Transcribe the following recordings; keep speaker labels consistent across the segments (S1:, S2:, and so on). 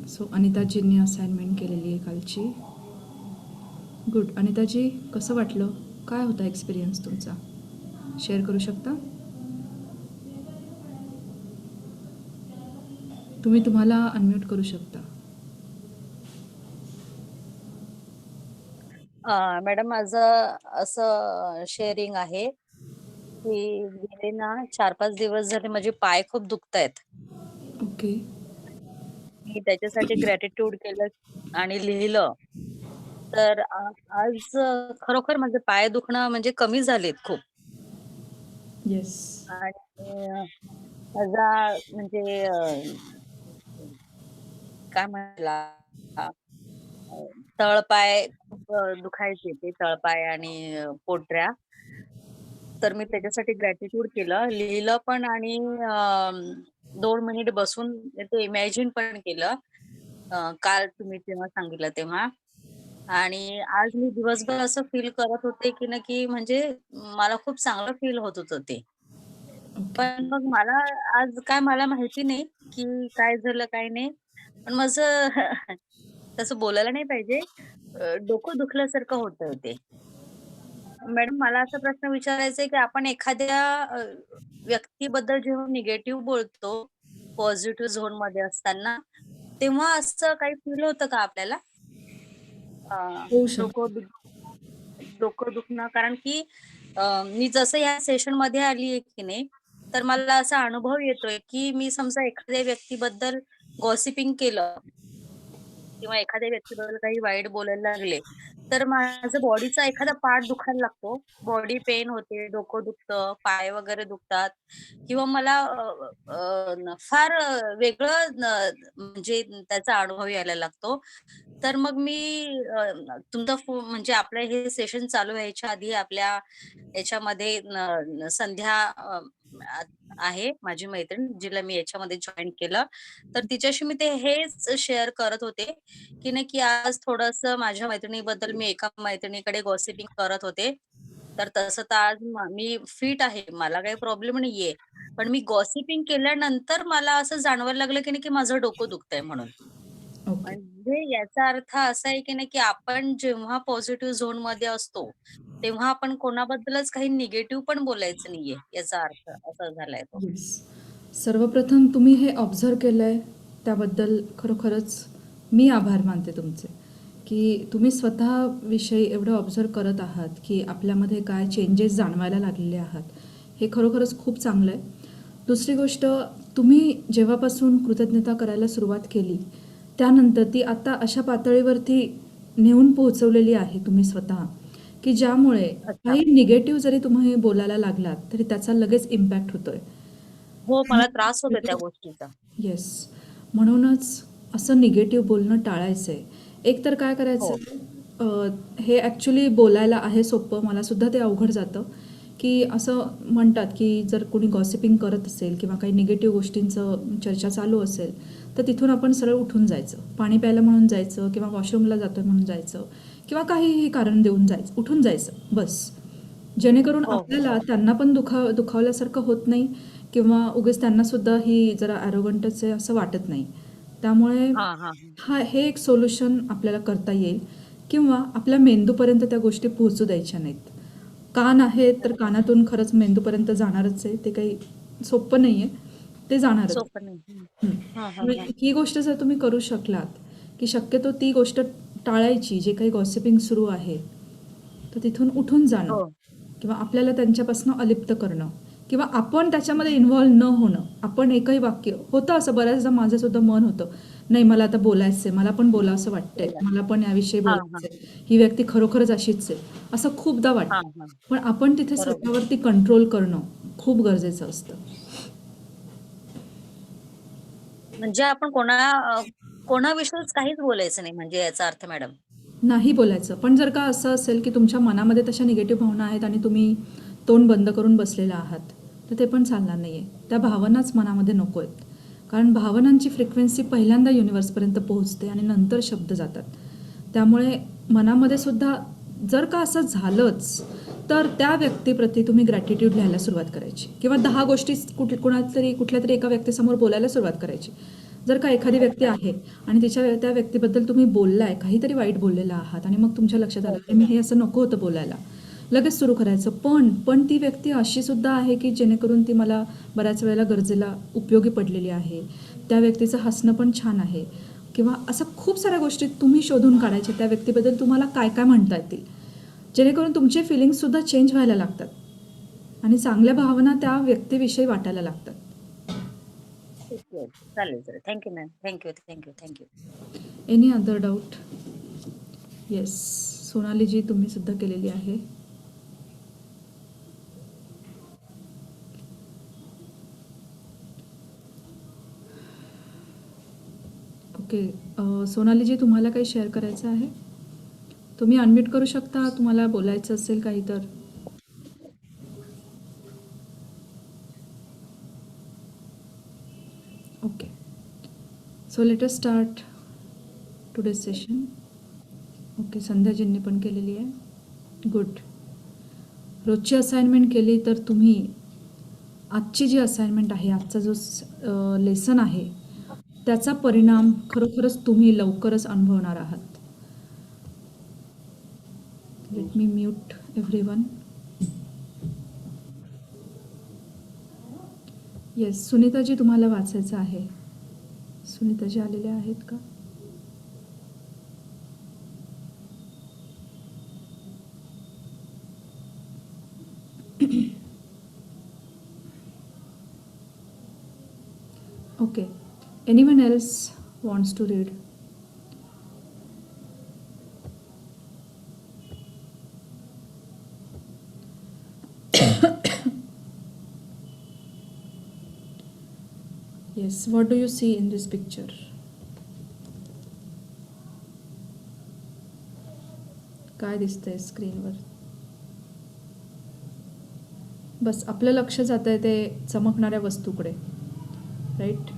S1: So अनिताजींनी assignment केलेली आहे कालची. गुड. अनिताजी, कसं वाटलं? काय होता एक्सपिरियन्स तुमचा? शेअर करू शकता? तुम्ही तुम्हाला अनम्यूट करू शकता.
S2: मॅडम, माझं असं शेअरिंग आहे की गेले ना 4-5 दिवस झाले माझे पाय खूप दुखतायत.
S1: ओके.
S2: मी त्याच्यासाठी ग्रॅटिट्यूड केलं आणि लिहिलं. तर आज खरोखर माझे पाय दुखणं म्हणजे कमी झालेत खूप.
S1: येस.
S2: आणि माझा म्हणजे काय म्हणला तळपाय खूप दुखायचे ते तळपाय आणि पोटऱ्या. तर मी त्याच्यासाठी ग्रॅटिट्यूड केलं, लिहिलं पण आणि 2 मिनिट बसून ते इमॅजिन पण केलं. काल तुम्ही तेव्हा सांगितलं तेव्हा. आणि आज मी दिवसभर असं फील करत होते, की नक्की म्हणजे मला खूप चांगलं फील होत होतं ते.
S1: ओके.
S2: पण मग मला आज काय मला माहिती नाही, की काय झालं काय नाही. पण माझं तसं बोलायला नाही पाहिजे. डोकं दुखल्यासारखं होतंय ते. मॅडम, मला असा प्रश्न विचारायचा आहे, की आपण एखाद्या व्यक्तीबद्दल जेव्हा निगेटिव्ह बोलतो, पॉझिटिव्ह झोनमध्ये असताना, तेव्हा असं काही फील होतं का आपल्याला? अ,
S1: होऊ
S2: डोकं
S1: शकतं.
S2: डोकं दुखणं कारण की मी जसं या सेशनमध्ये आली आहे की नाही, तर मला असा अनुभव येतोय, की मी समजा एखाद्या व्यक्तीबद्दल गॉसिपिंग केलं किंवा एखाद्या व्यक्तीबद्दल काही वाईट बोलायला लागले, तर माझं बॉडीचा एखादा पार्ट दुखायला लागतो. बॉडी पेन होते, डोकं दुखतं, पाय वगैरे दुखतात किंवा मला फार वेगळं म्हणजे त्याचा अनुभव यायला लागतो. तर मग मी तुमचा म्हणजे आपलं हे सेशन चालू व्हायच्या आधी आपल्या याच्यामध्ये संध्या आ आहे माझी मैत्रीण, जिला मी याच्यामध्ये जॉइन केलं. तर तिच्याशी मी ते हेच शेअर करत होते, की नाही की आज थोडंसं माझ्या मैत्रिणीबद्दल मी एका मैत्रिणीकडे गॉसिपिंग करत होते. तर तसं तर आज मी फिट आहे. मला काही प्रॉब्लेम नाहीये. पण मी गॉसिपिंग केल्यानंतर मला असं जाणवायला लागलं, की नाही की माझं डोकं दुखतंय म्हणून.
S1: ओके.
S2: म्हणजे याचा अर्थ असा आहे, की नाही, की आपण जेव्हा पॉझिटिव्ह झोनमध्ये असतो, तेव्हा आपण कोणाबद्दलच काही निगेटिव्ह पण बोलायचं नाहीये, याचा अर्थ असा झालाय तो.
S1: येस. सर्वप्रथम तुम्ही हे ऑब्झर्व्ह केलंय त्याबद्दल खरोखरच मी आभार मानते तुमचे, की तुम्ही स्वतःविषयी एवढं ऑब्झर्व्ह करत आहात, की आपल्यामध्ये काय चेंजेस जाणवायला लागलेले आहात. हे खरोखरच खूप चांगलं आहे. दुसरी गोष्ट, तुम्ही जेव्हापासून कृतज्ञता करायला सुरुवात केली, त्यानंतर ती आता अशा पातळीवरती नेऊन पोहोचवलेली आहे तुम्ही स्वतः, की ज्यामुळे
S2: अच्छा.
S1: काही निगेटिव्ह जरी तुम्ही बोलायला लागलात, तरी त्याचा लगेच इम्पॅक्ट होतोय.
S2: हो, मला त्रास होतोय त्या गोष्टीचा.
S1: येस. म्हणूनच असं निगेटिव्ह बोलणं टाळायचं आहे. एक तर काय करायचं,
S2: हो.
S1: हे ॲक्च्युली बोलायला आहे सोपं, मलासुद्धा ते अवघड जातं, की असं म्हणतात, की जर कोणी गॉसिपिंग करत असेल किंवा काही निगेटिव्ह गोष्टींचं चर्चा चालू असेल, तर तिथून आपण सरळ उठून जायचं. पाणी प्यायला म्हणून जायचं किंवा वॉशरूमला जातोय म्हणून जायचं किंवा काहीही कारण देऊन जायचं, उठून जायचं, बस. जेणेकरून
S2: हो, हो,
S1: आपल्याला
S2: हो.
S1: त्यांना पण दुखावल्यासारखं होत नाही किंवा उगीच त्यांनासुद्धा ही जरा ॲरोगंटच आहे असं वाटत नाही. त्यामुळे
S2: हां, हां, हां.
S1: हे एक सोल्युशन आपल्याला करता येईल किंवा आपल्या मेंदूपर्यंत त्या गोष्टी पोहोचू द्यायच्या नाहीत. कान आहेत तर
S2: अच्छा.
S1: कानातून खरंच मेंदूपर्यंत जाणारच आहे. ते काही सोपं नाही आहे. ते जाणारच.
S2: सोपं नाही. हं.
S1: हं.
S2: हां, हां,
S1: त्यामुळे
S2: हां.
S1: ही गोष्ट जर तुम्ही करू शकलात, की शक्यतो ती गोष्ट टाळायची, जे काही गॉसिपिंग सुरू आहे, तर तिथून उठून जाणं
S2: हो.
S1: किंवा आपल्याला त्यांच्यापासून अलिप्त करणं किंवा आपण त्याच्यामध्ये इन्व्हॉल्व न होणं. आपण एकही वाक्य होतं असं बऱ्याचदा माझंसुद्धा मन होतं, नाही मला आता बोलायचं आहे, मला पण बोलावसं वाटतंय,
S2: बोला.
S1: मला पण याविषयी
S2: हां, हां.
S1: बोलायचं आहे, ही व्यक्ती खरोखरच अशीच आहे, असं खूपदा
S2: हां,
S1: वाटतं.
S2: हां.
S1: पण आपण तिथे
S2: बरोबर.
S1: स्वतःवरती कंट्रोल करणं खूप गरजेचं असतं.
S2: म्हणजे आपण कोणाविषयीच काहीच बोलायचं नाही म्हणजे याचा अर्थ मॅडम.
S1: नाही बोलायचं. पण जर का असं असेल, की तुमच्या मनामध्ये तशा निगेटिव्ह भावना आहेत आणि तुम्ही तोंड बंद करून बसलेला आहात, तर ते पण चालणार नाही आहे. त्या भावनाच मनामध्ये नको आहेत. कारण भावनांची फ्रिक्वेन्सी पहिल्यांदा युनिव्हर्सपर्यंत पोहोचते आणि नंतर शब्द जातात. त्यामुळे मनामध्ये सुद्धा जर का असं झालंच, तर त्या व्यक्तीप्रती तुम्ही ग्रॅटिट्यूड लिहायला सुरुवात करायची किंवा 10 गोष्टी कुठल्यातरी एका व्यक्तीसमोर बोलायला सुरुवात करायची. जर का एखादी व्यक्ती आहे आणि त्या व्यक्तीबद्दल तुम्ही बोललाय, काहीतरी वाईट बोललेला आहात आणि मग तुमच्या लक्षात आलं, "अरे, मी हे असं नको होतं बोलायला." लगेच सुरू करायचं. पण ती व्यक्ती अशी सुद्धा आहे, की जेणेकरून ती मला बऱ्याच वेळेला गरजेला उपयोगी पडलेली आहे. त्या व्यक्तीचं हसणं पण छान आहे किंवा असं खूप साऱ्या गोष्टी तुम्ही शोधून काढायच्या. त्या व्यक्तीबद्दल तुम्हाला काय-काय म्हणता येतील, जेणेकरून तुमचे फीलिंग्ससुद्धा चेंज व्हायला लागतात आणि चांगल्या भावना त्या व्यक्तीविषयी वाटायला लागतात.
S2: ओके, चालेल sir. Thank you ma'am. Thank you.
S1: Any other doubt? Yes, Sonaliji तुम्ही सुद्धा केलेली आहे. ओके, सोनालीजी तुम्हाला काही शेअर करायचं आहे? तुम्ही अनम्यूट करू शकता, तुम्हाला बोलायचं असेल काही तर. Okay, so let us start today's session. Okay, संध्याजींनी पण केलेली आहे. गुड. रोजची असाइनमेंट केली तर तुम्ही आजची जी असाइनमेंट आहे, आजचा जो लेसन आहे, त्याचा परिणाम खरोखरच तुम्ही लवकरच अनुभवणार आहात. Let me mute everyone. Yes, Sunitaji तुम्हाला वाचायचं आहे. सुनीताजी आलेल्या आहेत का? Okay. Anyone else wants to read? Yes, what do you see in this picture? काय दिसतंय स्क्रीनवर? बस आपलं लक्ष जातंय ते चमकणाऱ्या वस्तूकडे, राईट?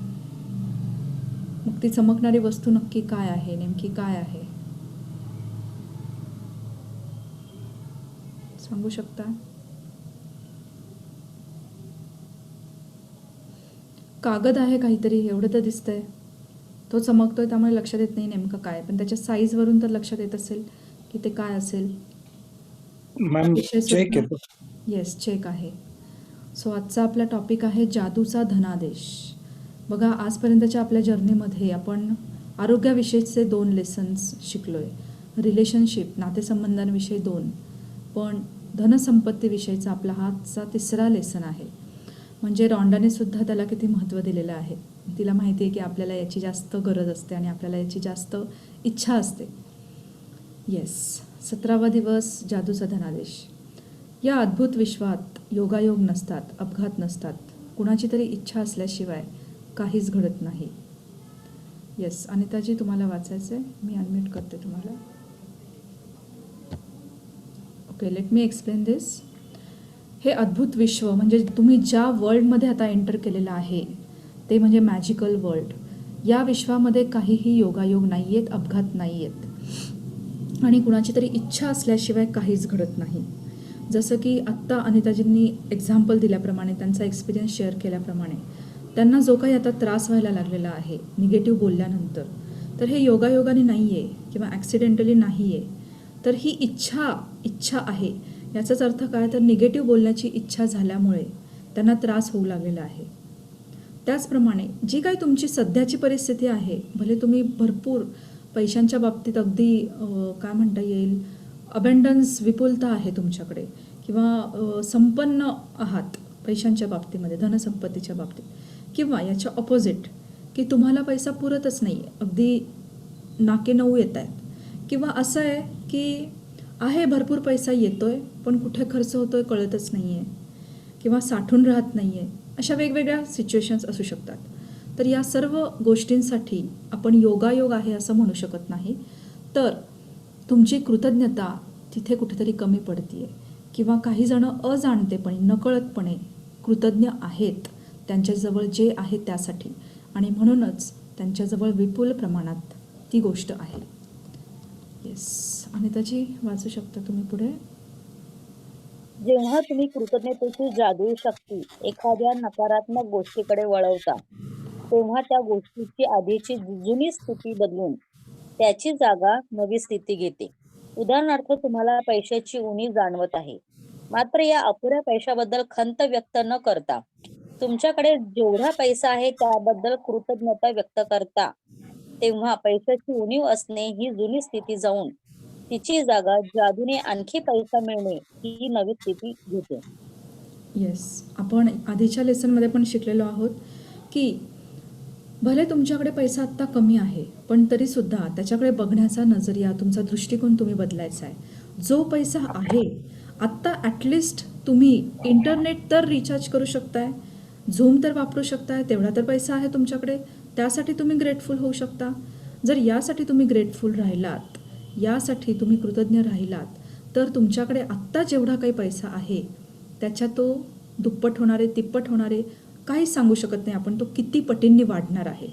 S1: मग ती चमकणारी वस्तू नक्की काय आहे, नेमकी काय आहे, सांगू शकता? कागद आहे काहीतरी, एवढं तर दिसतंय. तो चमकतोय त्यामुळे लक्षात येत नाही नेमकं काय, पण त्याच्या साईजवरून तर लक्षात येत असेल की ते काय असेल.
S3: मॅम चेक येतो.
S1: येस, चेक आहे. सो आजचा आपला टॉपिक आहे जादूचा धनादेश. बघा, आजपर्यंतच्या आपल्या जर्नीमध्ये आपण आरोग्याविषयीचे 2 लेसन्स शिकलो आहे. रिलेशनशिप, नातेसंबंधांविषयी 2, पण धनसंपत्तीविषयीचा आपला हा आजचा 3रा लेसन आहे. म्हणजे रॉन्डाने सुद्धा त्याला किती महत्त्व दिलेलं आहे. तिला माहिती आहे की आपल्याला याची जास्त गरज असते आणि आपल्याला याची जास्त इच्छा असते. येस, 17वा दिवस, जादूचा धनादेश. या अद्भुत विश्वात योगायोग नसतात, अपघात नसतात, कुणाची तरी इच्छा असल्याशिवाय काहीच घडत नाही. येस, अनिताजी तुम्हाला वाचायचं आहे, मी अनम्यूट करते तुम्हाला. ओके, लेट मी एक्सप्लेन दिस. हे अद्भुत विश्व म्हणजे तुम्ही ज्या वर्ल्डमध्ये आता एंटर केलेलं आहे ते म्हणजे मॅजिकल वर्ल्ड. या विश्वामध्ये काहीही योगायोग नाही आहेत, अपघात नाही आहेत आणि कुणाची तरी इच्छा असल्याशिवाय काहीच घडत नाही. जसं की आत्ता अनिताजींनी एक्झाम्पल दिल्याप्रमाणे, त्यांचा एक्सपिरियन्स शेअर केल्याप्रमाणे, त्यांना जो काही आता त्रास व्हायला लागलेला आहे निगेटिव्ह बोलल्यानंतर, तर हे योगायोगाने नाही आहे किंवा ॲक्सिडेंटली नाही आहे, तर ही इच्छा आहे. याचाच अर्थ काय, तर निगेटिव्ह बोलण्याची इच्छा झाल्यामुळे त्यांना त्रास होऊ लागलेला आहे. त्याचप्रमाणे जी काही तुमची सध्याची परिस्थिती आहे, भले तुम्ही भरपूर पैशांच्या बाबतीत अगदी काय म्हणता येईल, अबंडन्स, विपुलता आहे तुमच्याकडे किंवा संपन्न आहात पैशांच्या बाबतीमध्ये, धनसंपत्तीच्या बाबतीत, किंवा याच्या ऑपोजिट की तुम्हाला पैसा पुरतच नाही आहे, अगदी नाकेनऊ येत आहेत, किंवा असं आहे की भरपूर पैसा येतोय पण कुठे खर्च होतोय कळतच नाही आहे, किंवा साठून राहत नाही आहे, अशा वेगवेगळ्या सिच्युएशन्स असू शकतात. तर या सर्व गोष्टींसाठी आपण योगायोग आहे असं म्हणू शकत नाही. तर तुमची कृतज्ञता तिथे कुठेतरी कमी पडते आहे, किंवा काही जण अजाणतेपणे, नकळतपणे कृतज्ञ आहेत त्यांच्याजवळ जे आहे त्यासाठी, आणि म्हणूनच त्यांच्याजवळ विपुल प्रमाणात ती गोष्ट आहे. येस, अनिताजी वाचू शकता तुम्ही पुढे.
S2: जेव्हा तुम्ही कृतज्ञतेची जादुई शक्ती एखाद्या नकारात्मक गोष्टीकडे वळवता तेव्हा त्या गोष्टीची आधीची जुनी स्थिती बदलून त्याची जागा नवी स्थिती घेते. उदाहरणार्थ तुम्हाला पैशाची उणीव जाणवत आहे. मात्र या अपुऱ्या पैशाबद्दल खंत व्यक्त न करता तुमच्याकडे जेवढा पैसा आहे त्याबद्दल कृतज्ञता व्यक्त करता, तेव्हा पैशाची उणीव असणे ही जुनी स्थिती जाऊन तिची जागा जादूने आणखी पैसा मिळणे ही नवी स्थिती घेते.
S1: येस. आपण आधीच्या लेसनमध्ये पण शिकलेलो आहोत की भले तुमच्याकडे पैसा आत्ता कमी आहे, पण तरीसुद्धा त्याच्याकडे बघण्याचा नजरिया, तुमचा दृष्टिकोन तुम्ही बदलायचा आहे. जो पैसा आहे, आत्ता ॲटलिस्ट तुम्ही इंटरनेट तर रिचार्ज करू शकताय, झूम तर वापरू शकताय, तेवढा तर पैसा आहे तुमच्याकडे, त्यासाठी तुम्ही ग्रेटफुल होऊ शकता. जर यासाठी तुम्ही ग्रेटफुल राहिलात, यासाठी तुम्ही कृतज्ञ राहिलात, तर तुमच्याकडे आत्ता जेवढा काही पैसा आहे, त्याच्या तो दुप्पट होणारे, तिप्पट होणारे, काहीच सांगू शकत नाही आपण, तो किती पटींनी वाढणार आहे.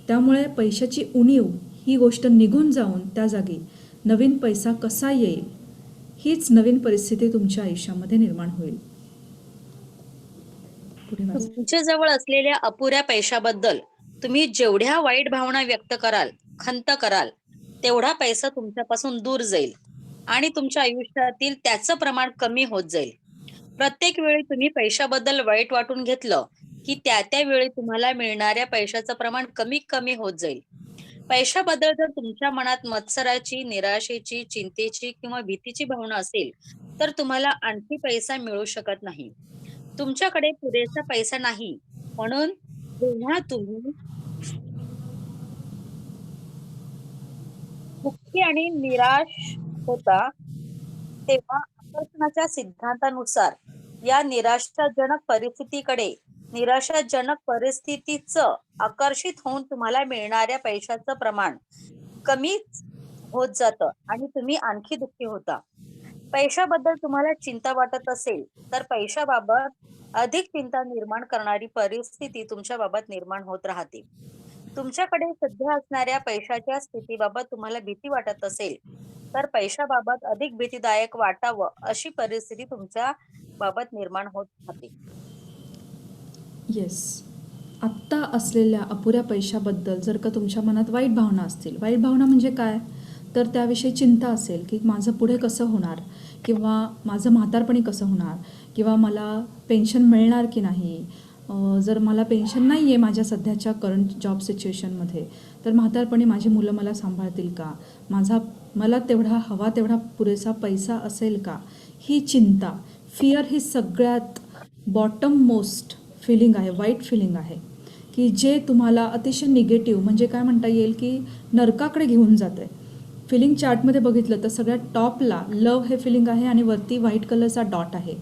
S1: त्यामुळे पैशाची उणीव ही गोष्ट निघून जाऊन त्या जागी नवीन पैसा कसा येईल, हीच नवीन परिस्थिती तुमच्या आयुष्यामध्ये निर्माण होईल. पुढे वाचा.
S2: तुमच्या जवळ असलेल्या अपुऱ्या पैशाबद्दल तुम्ही जेवढ्या वाईट भावना व्यक्त कराल, खंत कराल, तेवढा पैसा तुमच्यापासून दूर जाईल आणि तुमच्या आयुष्यातील त्याचं प्रमाण कमी होत जाईल. प्रत्येक वेळी तुम्ही पैशाबद्दल वाईट वाटून घेतलं की त्या वेळी तुम्हाला मिळणाऱ्या पैशाचं प्रमाण कमी कमी होत जाईल. पैशाबद्दल जर तुमच्या मनात मत्सराची, निराशेची, चिंतेची किंवा भीतीची भावना असेल, तर तुम्हाला आणखी पैसा मिळू शकत नाही. तुमच्याकडे पुरेसा पैसा नाही, म्हणून जेव्हा तुम्ही दुःखी आणि निराश होता, तेव्हा आकर्षणाच्या सिद्धांतानुसार या निराशाजनक परिस्थितीचं आकर्षित होऊन तुम्हाला मिळणाऱ्या पैशाचं प्रमाण कमी होत जातं आणि तुम्ही आणखी दुःखी होता. पैशाबद्दल तुम्हाला चिंता वाटत असेल, तर पैशाबाबत अधिक चिंता निर्माण करणारी परिस्थिती तुमच्या बाबत निर्माण होत राहते. तुमच्याकडे सध्या असणाऱ्या पैशाच्या स्थितीबाबत तुम्हाला भीती वाटत असेल, तर पैशाबाबत अधिक भीतीदायक वाटावं अशी परिस्थिती तुमच्या बाबत निर्माण होत राहते.
S1: येस. आत्ता असलेल्या अपुऱ्या पैशाबद्दल जर का तुमच्या मनात वाईट भावना असतील, वाईट भावना म्हणजे काय, तर त्याविषयी चिंता असेल की माझं पुढे कसं होणार, किंवा माझं म्हातारपणी कसं होणार, किंवा मला पेन्शन मिळणार की नाही, जर मला पेन्शन नाही आहे माझ्या सध्याच्या करंट जॉब सिच्युएशनमध्ये, तर म्हातारपणी माझी मुलं मला सांभाळतील का, मला तेवढा हवा तेवढा पुरेसा पैसा असेल का, ही चिंता, फिअर ही सगळ्यात बॉटम मोस्ट फिलिंग आहे, वाईट फिलिंग आहे, की जे तुम्हाला अतिशय निगेटिव्ह, म्हणजे काय म्हणता येईल की नरकाकडे घेऊन जातं आहे. फिलिंग चार्टमध्ये बघितलं तर सगळ्यात टॉपला लव हे फिलिंग आहे आणि वरती व्हाईट कलरचा डॉट आहे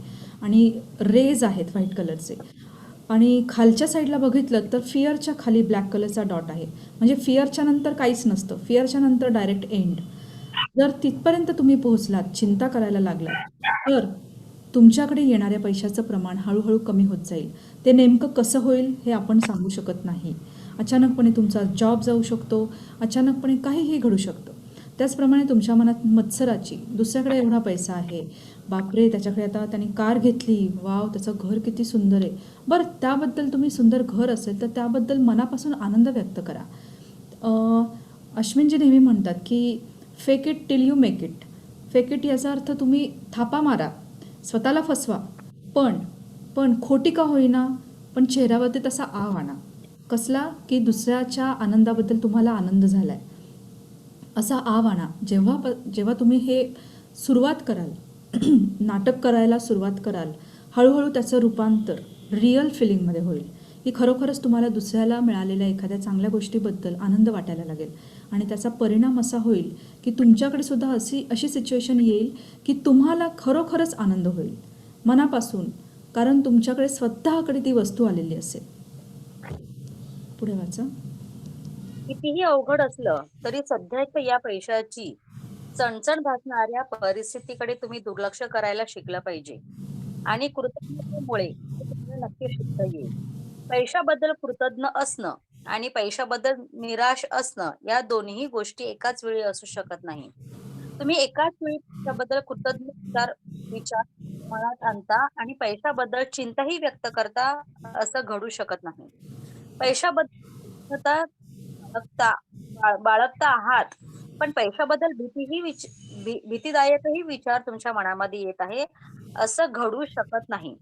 S1: आणि रेज आहेत व्हाईट कलरचे, आणि खालच्या साईडला बघितलं तर फिअरच्या खाली ब्लॅक कलरचा डॉट आहे. म्हणजे फिअरच्या नंतर काहीच नसतं, फिअरच्या नंतर डायरेक्ट एंड. जर तिथपर्यंत तुम्ही पोहोचलात, चिंता करायला लागलात, तर तुमच्याकडे येणाऱ्या पैशाचं प्रमाण हळूहळू कमी होत जाईल. ते नेमकं कसं होईल हे आपण सांगू शकत नाही. अचानकपणे तुमचा जॉब जाऊ शकतो, अचानकपणे काहीही घडू शकतं. त्याचप्रमाणे तुमच्या मनात मत्सराची, दुसऱ्याकडे एवढा पैसा आहे, बापरे त्याच्याकडे आता त्याने कार घेतली, वाव त्याचं घर किती सुंदर आहे, बरं त्याबद्दल तुम्ही, सुंदर घर असेल तर त्याबद्दल मनापासून आनंद व्यक्त करा. अश्विनजी नेहमी म्हणतात की fake it till you make it. Fake it याचा अर्थ तुम्ही थापा मारा, स्वतःला फसवा, पण खोटी का होईना, पण चेहऱ्यावरती तसा आव आणा. कसला, की दुसऱ्याच्या आनंदाबद्दल तुम्हाला आनंद झाला आहे असा आव आणा. जेव्हा तुम्ही हे सुरुवात कराल, नाटक करायला सुरुवात कराल, हळूहळू त्याचं रूपांतर रिअल फिलिंगमध्ये होईल, की खरोखरच तुम्हाला दुसऱ्याला मिळालेल्या एखाद्या चांगल्या गोष्टीबद्दल आनंद वाटायला लागेल आणि त्याचा परिणाम असा होईल की तुमच्याकडे सुद्धा अशी सिच्युएशन येईल की तुम्हाला खरोखरच आनंद होईल मनापासून, कारण तुमच्याकडे स्वतःकडे ती वस्तू आलेली असेल. पुढे वाचा.
S2: कितीही अवघड असलं तरी सध्याच्या या पैशाची चणचण भासणाऱ्या परिस्थितीकडे तुम्ही दुर्लक्ष करायला शिकलं पाहिजे आणि कृतज्ञतेमुळे ते तुम्हाला नक्की शिकता येईल. पैशाबद्दल कृतज्ञ असणं आणि पैशाबद्दल निराश असणं या दोन्ही गोष्टी एकाच वेळी असू शकत नाही. तुम्ही एकाच वेळी पैशाबद्दल कृतज्ञ विचार मनात आणता आणि पैशाबद्दल चिंताही व्यक्त करता, असं घडू शकत नाही. पैशाबद्दल आता बाळगता बाळगता आहात, पण पैशाबद्दल भीतीदायकही विचार तुमच्या मनामध्ये येत आहे, असं घडू शकत नाही.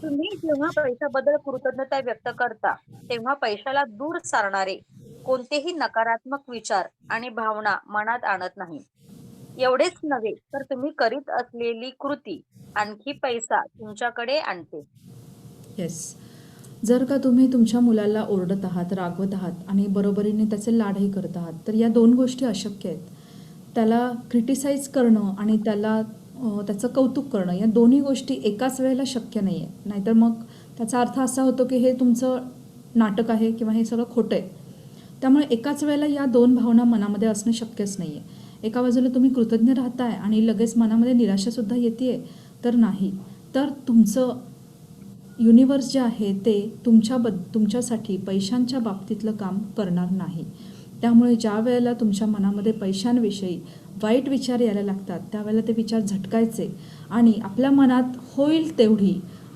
S2: तुम्ही जेव्हा पैशाबद्दल कृतज्ञता व्यक्त करता, तेव्हा पैशाला दूर सारणारे कोणतेही नकारात्मक विचार आणि भावना मनात आणत नाही. एवढेच नव्हे, तर तुम्ही करीत असलेली कृती आणखी पैसा तुमच्याकडे आणते.
S1: येस. जर का तुम्ही तुमच्या मुलाला ओरडत आहात, रागवत आहात आणि बरोबरीने त्याचे लाडही करत आहात, तर या 2 गोष्टी अशक्य आहेत. त्याला क्रिटिसाइज करणं आणि त्याचं कौतुक करणं, या दोन्ही गोष्टी एकाच वेळेला शक्य नाही आहे. नाहीतर मग त्याचा अर्थ असा होतो की हे तुमचं नाटक आहे किंवा हे सगळं खोटं आहे. त्यामुळे एकाच वेळेला या 2 भावना मनामध्ये असणं शक्यच नाही आहे. एका बाजूला तुम्ही कृतज्ञ राहताय आणि लगेच मनामध्ये निराशासुद्धा येते तर नाही. तर तुमचं युनिव्हर्स जे आहे ते तुमच्यासाठी पैशांच्या बाबतीतलं काम करणार नाही. त्यामुळे ज्या वेळेला तुमच्या मनामध्ये पैशांविषयी वाईट विचार यायला लागतात, त्यावेळेला ते विचार झटकायचे आणि आपल्या मनात होईल तेवढी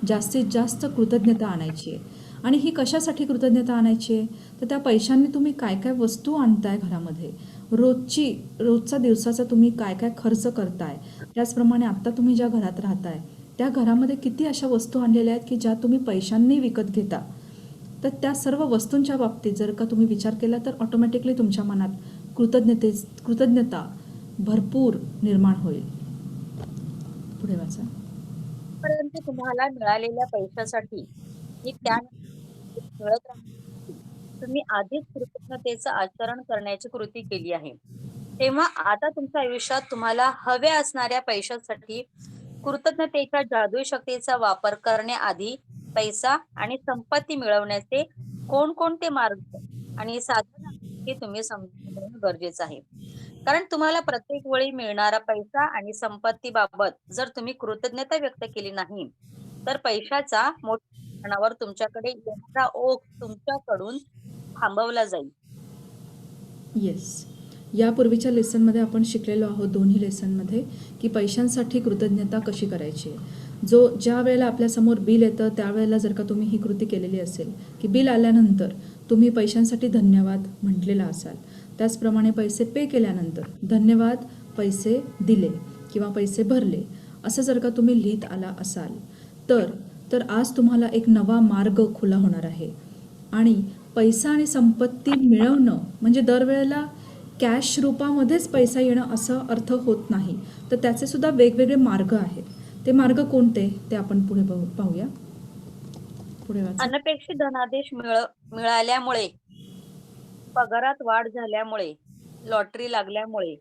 S1: जास्तीत जास्त कृतज्ञता आणायची आहे. आणि ही कशासाठी कृतज्ञता आणायची आहे? तर त्या पैशांनी तुम्ही काय काय वस्तू आणताय घरामध्ये, रोजचा दिवसाचा तुम्ही काय काय खर्च करताय, त्याचप्रमाणे आत्ता तुम्ही ज्या घरात राहताय त्या घरामध्ये किती अशा वस्तू आणलेल्या आहेत की ज्या तुम्ही पैशांनी विकत घेता. तर त्या सर्व वस्तूंच्या बाबतीत जर का तुम्ही विचार केला तर ऑटोमॅटिकली तुमच्या मनात कृतज्ञता भरपूर निर्माण होईल. पुढे वाचा.
S2: परंतु तुम्हाला मिळालेल्या पैशासाठी आणि त्यानंतर मिळत राहण्यासाठी तुम्ही आधीच कृतज्ञतेचं आचरण करण्याची कृती केली आहे. तेव्हा आता तुमच्या आयुष्यात तुम्हाला हव्या असणाऱ्या पैशासाठी कृतज्ञतेच्या जादुई शक्तीचा वापर करण्याआधी पैसा आणि संपत्ती मिळवण्याचे कोणकोणते मार्ग आणि साधन आहेत हे तुम्ही समजून घेणं गरजेचं आहे. कारण तुम्हाला प्रत्येक वेळी मिळणारा पैसा आणि संपत्तीबाबत जर तुम्ही कृतज्ञता व्यक्त केली नाही, तर पैशाचा मोठ्या प्रमाणावर तुमच्याकडे येणारा ओघ तुमच्याकडून थांबवला जाईल.
S1: येस. यापूर्वीच्या लेसनमध्ये आपण शिकलेलो आहोत, दोन्ही लेसनमध्ये, की पैशांसाठी कृतज्ञता कशी करायची आहे. ज्या वेळेला आपल्यासमोर बिल येतं त्यावेळेला जर का तुम्ही ही कृती केलेली असेल की बिल आल्यानंतर तुम्ही पैशांसाठी धन्यवाद म्हटलेला असाल, त्याचप्रमाणे पैसे पे केल्यानंतर धन्यवाद, पैसे दिले किंवा पैसे भरले असं जर का तुम्ही लिहित आला असाल तर आज तुम्हाला एक नवा मार्ग खुला होणार आहे. आणि पैसा आणि संपत्ती मिळवणं म्हणजे दरवेळेला कॅश रूपामध्येच पैसा येणं असं अर्थ होत नाही. तर त्याचे सुद्धा वेगवेगळे मार्ग आहेत. ते मार्ग कोणते ते आपण पुढे पाहूया. पुढे वाचा.
S2: अनपेक्षित धनादेश मिळाल्यामुळे, पगारात वाढ झाल्यामुळे, लॉटरी लागल्यामुळे,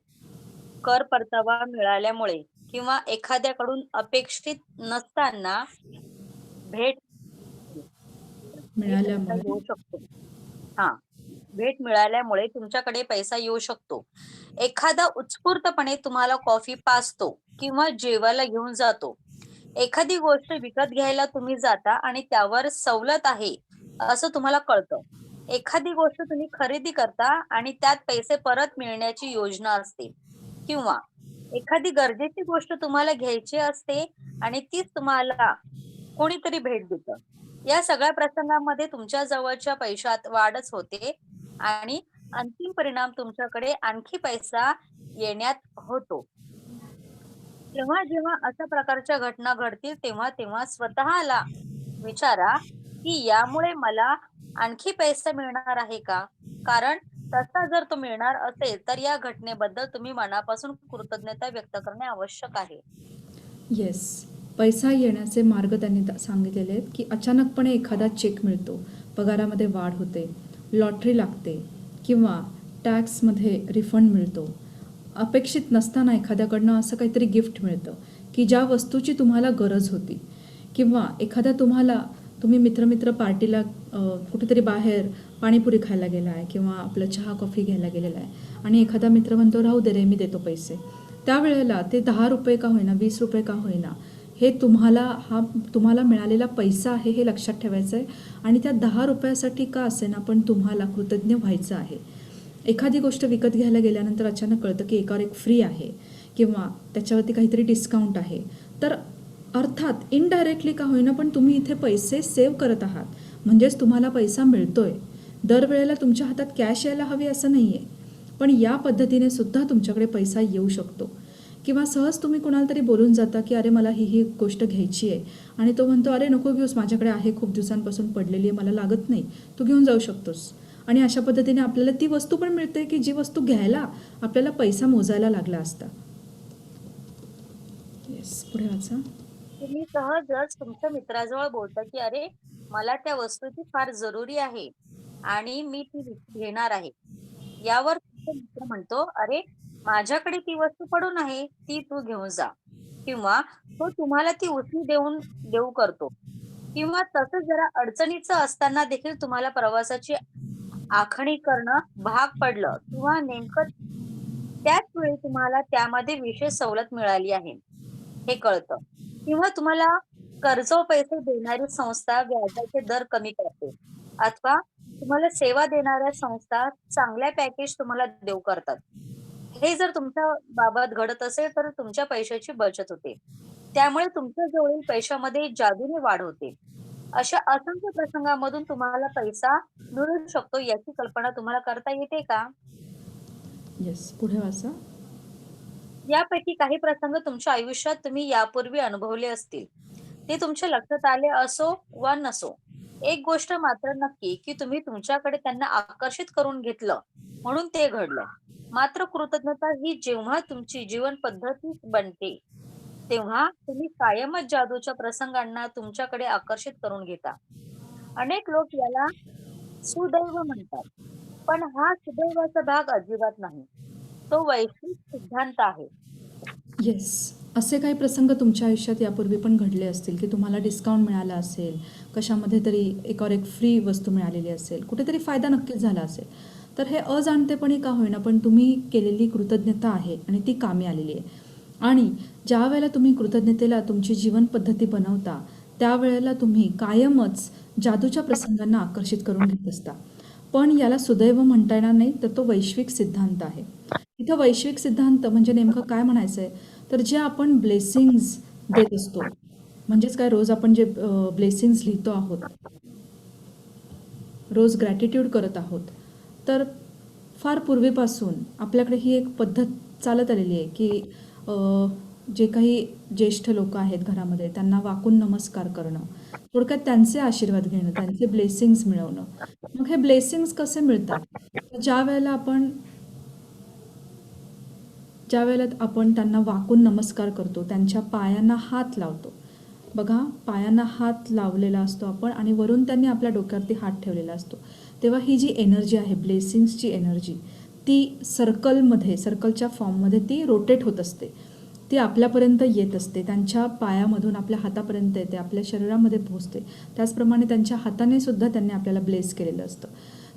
S2: कर परतावा मिळाल्यामुळे किंवा एखाद्याकडून अपेक्षित नसताना भेट पैसा
S1: मिळाल्यामुळे
S2: येऊ शकतो. हा, भेट मिळाल्यामुळे तुमच्याकडे पैसा येऊ शकतो. एखादा उत्स्फूर्तपणे तुम्हाला कॉफी पाजतो किंवा जेवायला घेऊन जातो. एखादी गोष्ट विकत घ्यायला तुम्ही जाता आणि त्यावर सवलत आहे असं तुम्हाला कळतं. एखादी गोष्ट तुम्ही खरेदी करता आणि त्यात पैसे परत मिळण्याची योजना असते. किंवा एखादी गरजेची गोष्ट तुम्हाला घ्यायची असते आणि तीच तुम्हाला कोणीतरी भेट देतं. या सगळ्या प्रसंगामध्ये तुमच्या जवळच्या पैशात वाढच होते आणि अंतिम परिणाम तुमच्याकडे आणखी पैसा येण्यात होतो. जेव्हा जेव्हा अशा प्रकारच्या घटना घडतील तेव्हा तेव्हा स्वतःला विचारा की यामुळे मला आणखी पैसा मिळणार आहे का? कारण तसा जर तो मिळणार असेल तर या घटनेबद्दल तुम्ही मनापासून कृतज्ञता व्यक्त करणे आवश्यक आहे.
S1: येस. पैसा येण्याचे मार्ग त्यांनी सांगितलेले आहेत की अचानकपणे एखादा चेक मिळतो, पगारामध्ये वाढ होते, लॉटरी लागते किंवा टॅक्समध्ये रिफंड मिळतो, अपेक्षित नसताना एखाद्याकडनं असं काहीतरी गिफ्ट मिळतं की ज्या वस्तूची तुम्हाला गरज होती, किंवा तुम्ही मित्र पार्टीला कुठेतरी बाहेर पाणीपुरी खायला गेला आहे किंवा आपलं चहा कॉफी घ्यायला गेलेला आहे आणि एखादा मित्र म्हणतो राहू दे रे मी देतो पैसे. त्यावेळेला ते 10 रुपये का होईना, 20 रुपये का होईना, हे तुम्हाला मिळालेला पैसा आहे हे लक्षात ठेवायचं आहे आणि त्या 10 रुपयासाठी का असेना पण तुम्हाला कृतज्ञ व्हायचं आहे. एखादी गोष्ट विकत घ्यायला गेल्यानंतर अचानक कळतं की एकावर एक फ्री आहे किंवा त्याच्यावरती काहीतरी डिस्काउंट आहे, तर अर्थात इनडायरेक्टली का होईना पण तुम्ही इथे पैसे सेव्ह करत आहात. म्हणजेच तुम्हाला पैसा मिळतोय. दरवेळेला तुमच्या हातात कॅश यायला हवी असं नाही आहे, पण या पद्धतीने सुद्धा तुमच्याकडे पैसा येऊ शकतो. किंवा सहज तुम्ही कुणाला तरी बोलून जाता की अरे मला ही गोष्ट घ्यायची आहे, आणि तो म्हणतो अरे नको घेऊस, माझ्याकडे आहे, खूप दिवसांपासून पडलेली आहे, मला लागत नाही, तू घेऊन जाऊ शकतोस. आणि अशा पद्धतीने आपल्याला ती वस्तू पण मिळते की जी वस्तू घ्यायला आपल्याला पैसा मोजायला लागला असता. येस, पुढे वाचा.
S2: तुम्ही सहजच तुमच्या मित्राजवळ बोलता की अरे मला त्या वस्तूची फार जरुरी आहे आणि मी ती घेणार आहे. यावर तुमचा मित्र म्हणतो अरे माझ्याकडे ती वस्तू पडून आहे, ती तू घेऊन जा. किंवा तो तुम्हाला ती उचली देऊ करतो. किंवा तसं जरा अडचणीचं असताना देखील तुम्हाला प्रवासाची आखणी करणं भाग पडलं किंवा नेमकं त्याच वेळी तुम्हाला त्यामध्ये विशेष सवलत मिळाली आहे हे कळतं. किंवा तुम्हाला कर्जो पैसे देणारी संस्था व्याजाचे दर कमी करते अथवा तुम्हाला सेवा देणाऱ्या संस्था चांगल्या पॅकेज तुम्हाला देऊ करतात. हे जर तुमच्या बाबत घडत असेल तर तुमच्या पैशाची बचत होते. त्यामुळे तुमच्या जवळील पैशामध्ये जादूने वाढ होते. अशा असंख्य प्रसंगामधून तुम्हाला पैसा मिळू शकतो याची कल्पना तुम्हाला करता येते का?
S1: येस, पुढे वाचा.
S2: यापैकी काही प्रसंग तुमच्या आयुष्यात तुम्ही यापूर्वी अनुभवले असतील. ते तुमच्या लक्षात आले असो वा नसो. एक गोष्ट मात्र नक्की की तुम्ही तुमच्याकडे त्यांना आकर्षित करून घेतलं म्हणून ते घडलं. मात्र कृतज्ञता ही जेव्हा तुमची जीवन पद्धती बनते तेव्हा तुम्ही कायमच जादूच्या प्रसंगांना तुमच्याकडे आकर्षित करून घेता. अनेक लोक याला सुदैव म्हणतात, पण हा सुदैवाचा भाग अजिबात नाही. तो वैश्विक सिद्धांत आहे.
S1: येस, असे काही प्रसंग तुमच्या आयुष्यात यापूर्वी पण घडले असतील की तुम्हाला डिस्काउंट मिळाला असेल, कशामध्ये तरी एकावर एक फ्री वस्तू मिळालेली असेल, कुठेतरी फायदा नक्कीच झाला असेल. तर हे अजाणतेपणी का होईना पण तुम्ही केलेली कृतज्ञता आहे आणि ती कामी आलेली आहे. आणि ज्या वेळेला तुम्ही कृतज्ञतेला तुमची जीवन पद्धती बनवता त्यावेळेला तुम्ही कायमच जादूच्या प्रसंगांना आकर्षित करून घेत असता. पण याला सुदैव म्हणता येणार नाही, तर तो वैश्विक सिद्धांत आहे. इथं वैश्विक सिद्धांत म्हणजे नेमकं काय म्हणायचं आहे, तर जे आपण ब्लेसिंग्स देत असतो, म्हणजेच काय, रोज आपण जे ब्लेसिंग्स लिहितो आहोत, रोज ग्रॅटिट्यूड करत आहोत, तर फार पूर्वीपासून आपल्याकडे ही एक पद्धत चालत आलेली आहे की जे काही ज्येष्ठ लोक आहेत घरामध्ये त्यांना वाकून नमस्कार करणं, थोडक्यात त्यांचे आशीर्वाद घेणं, त्यांचे ब्लेसिंग्स मिळवणं. मग हे ब्लेसिंग्स कसे मिळतात? ज्या वेळेला आपण त्यांना वाकून नमस्कार करतो, त्यांच्या पायांना हात लावतो. बघा, पायांना हात लावलेला असतो आपण आणि वरून त्यांनी आपल्या डोक्यावरती हात ठेवलेला असतो. तेव्हा ही जी एनर्जी आहे, ब्लेसिंग्सची एनर्जी, ती सर्कलच्या फॉर्ममध्ये ती रोटेट होत असते. ती आपल्यापर्यंत येत असते, त्यांच्या पायामधून आपल्या हातापर्यंत येते, आपल्या शरीरामध्ये पोहोचते. त्याचप्रमाणे त्यांच्या हाताने सुद्धा त्यांनी आपल्याला ब्लेस केलेलं असतं.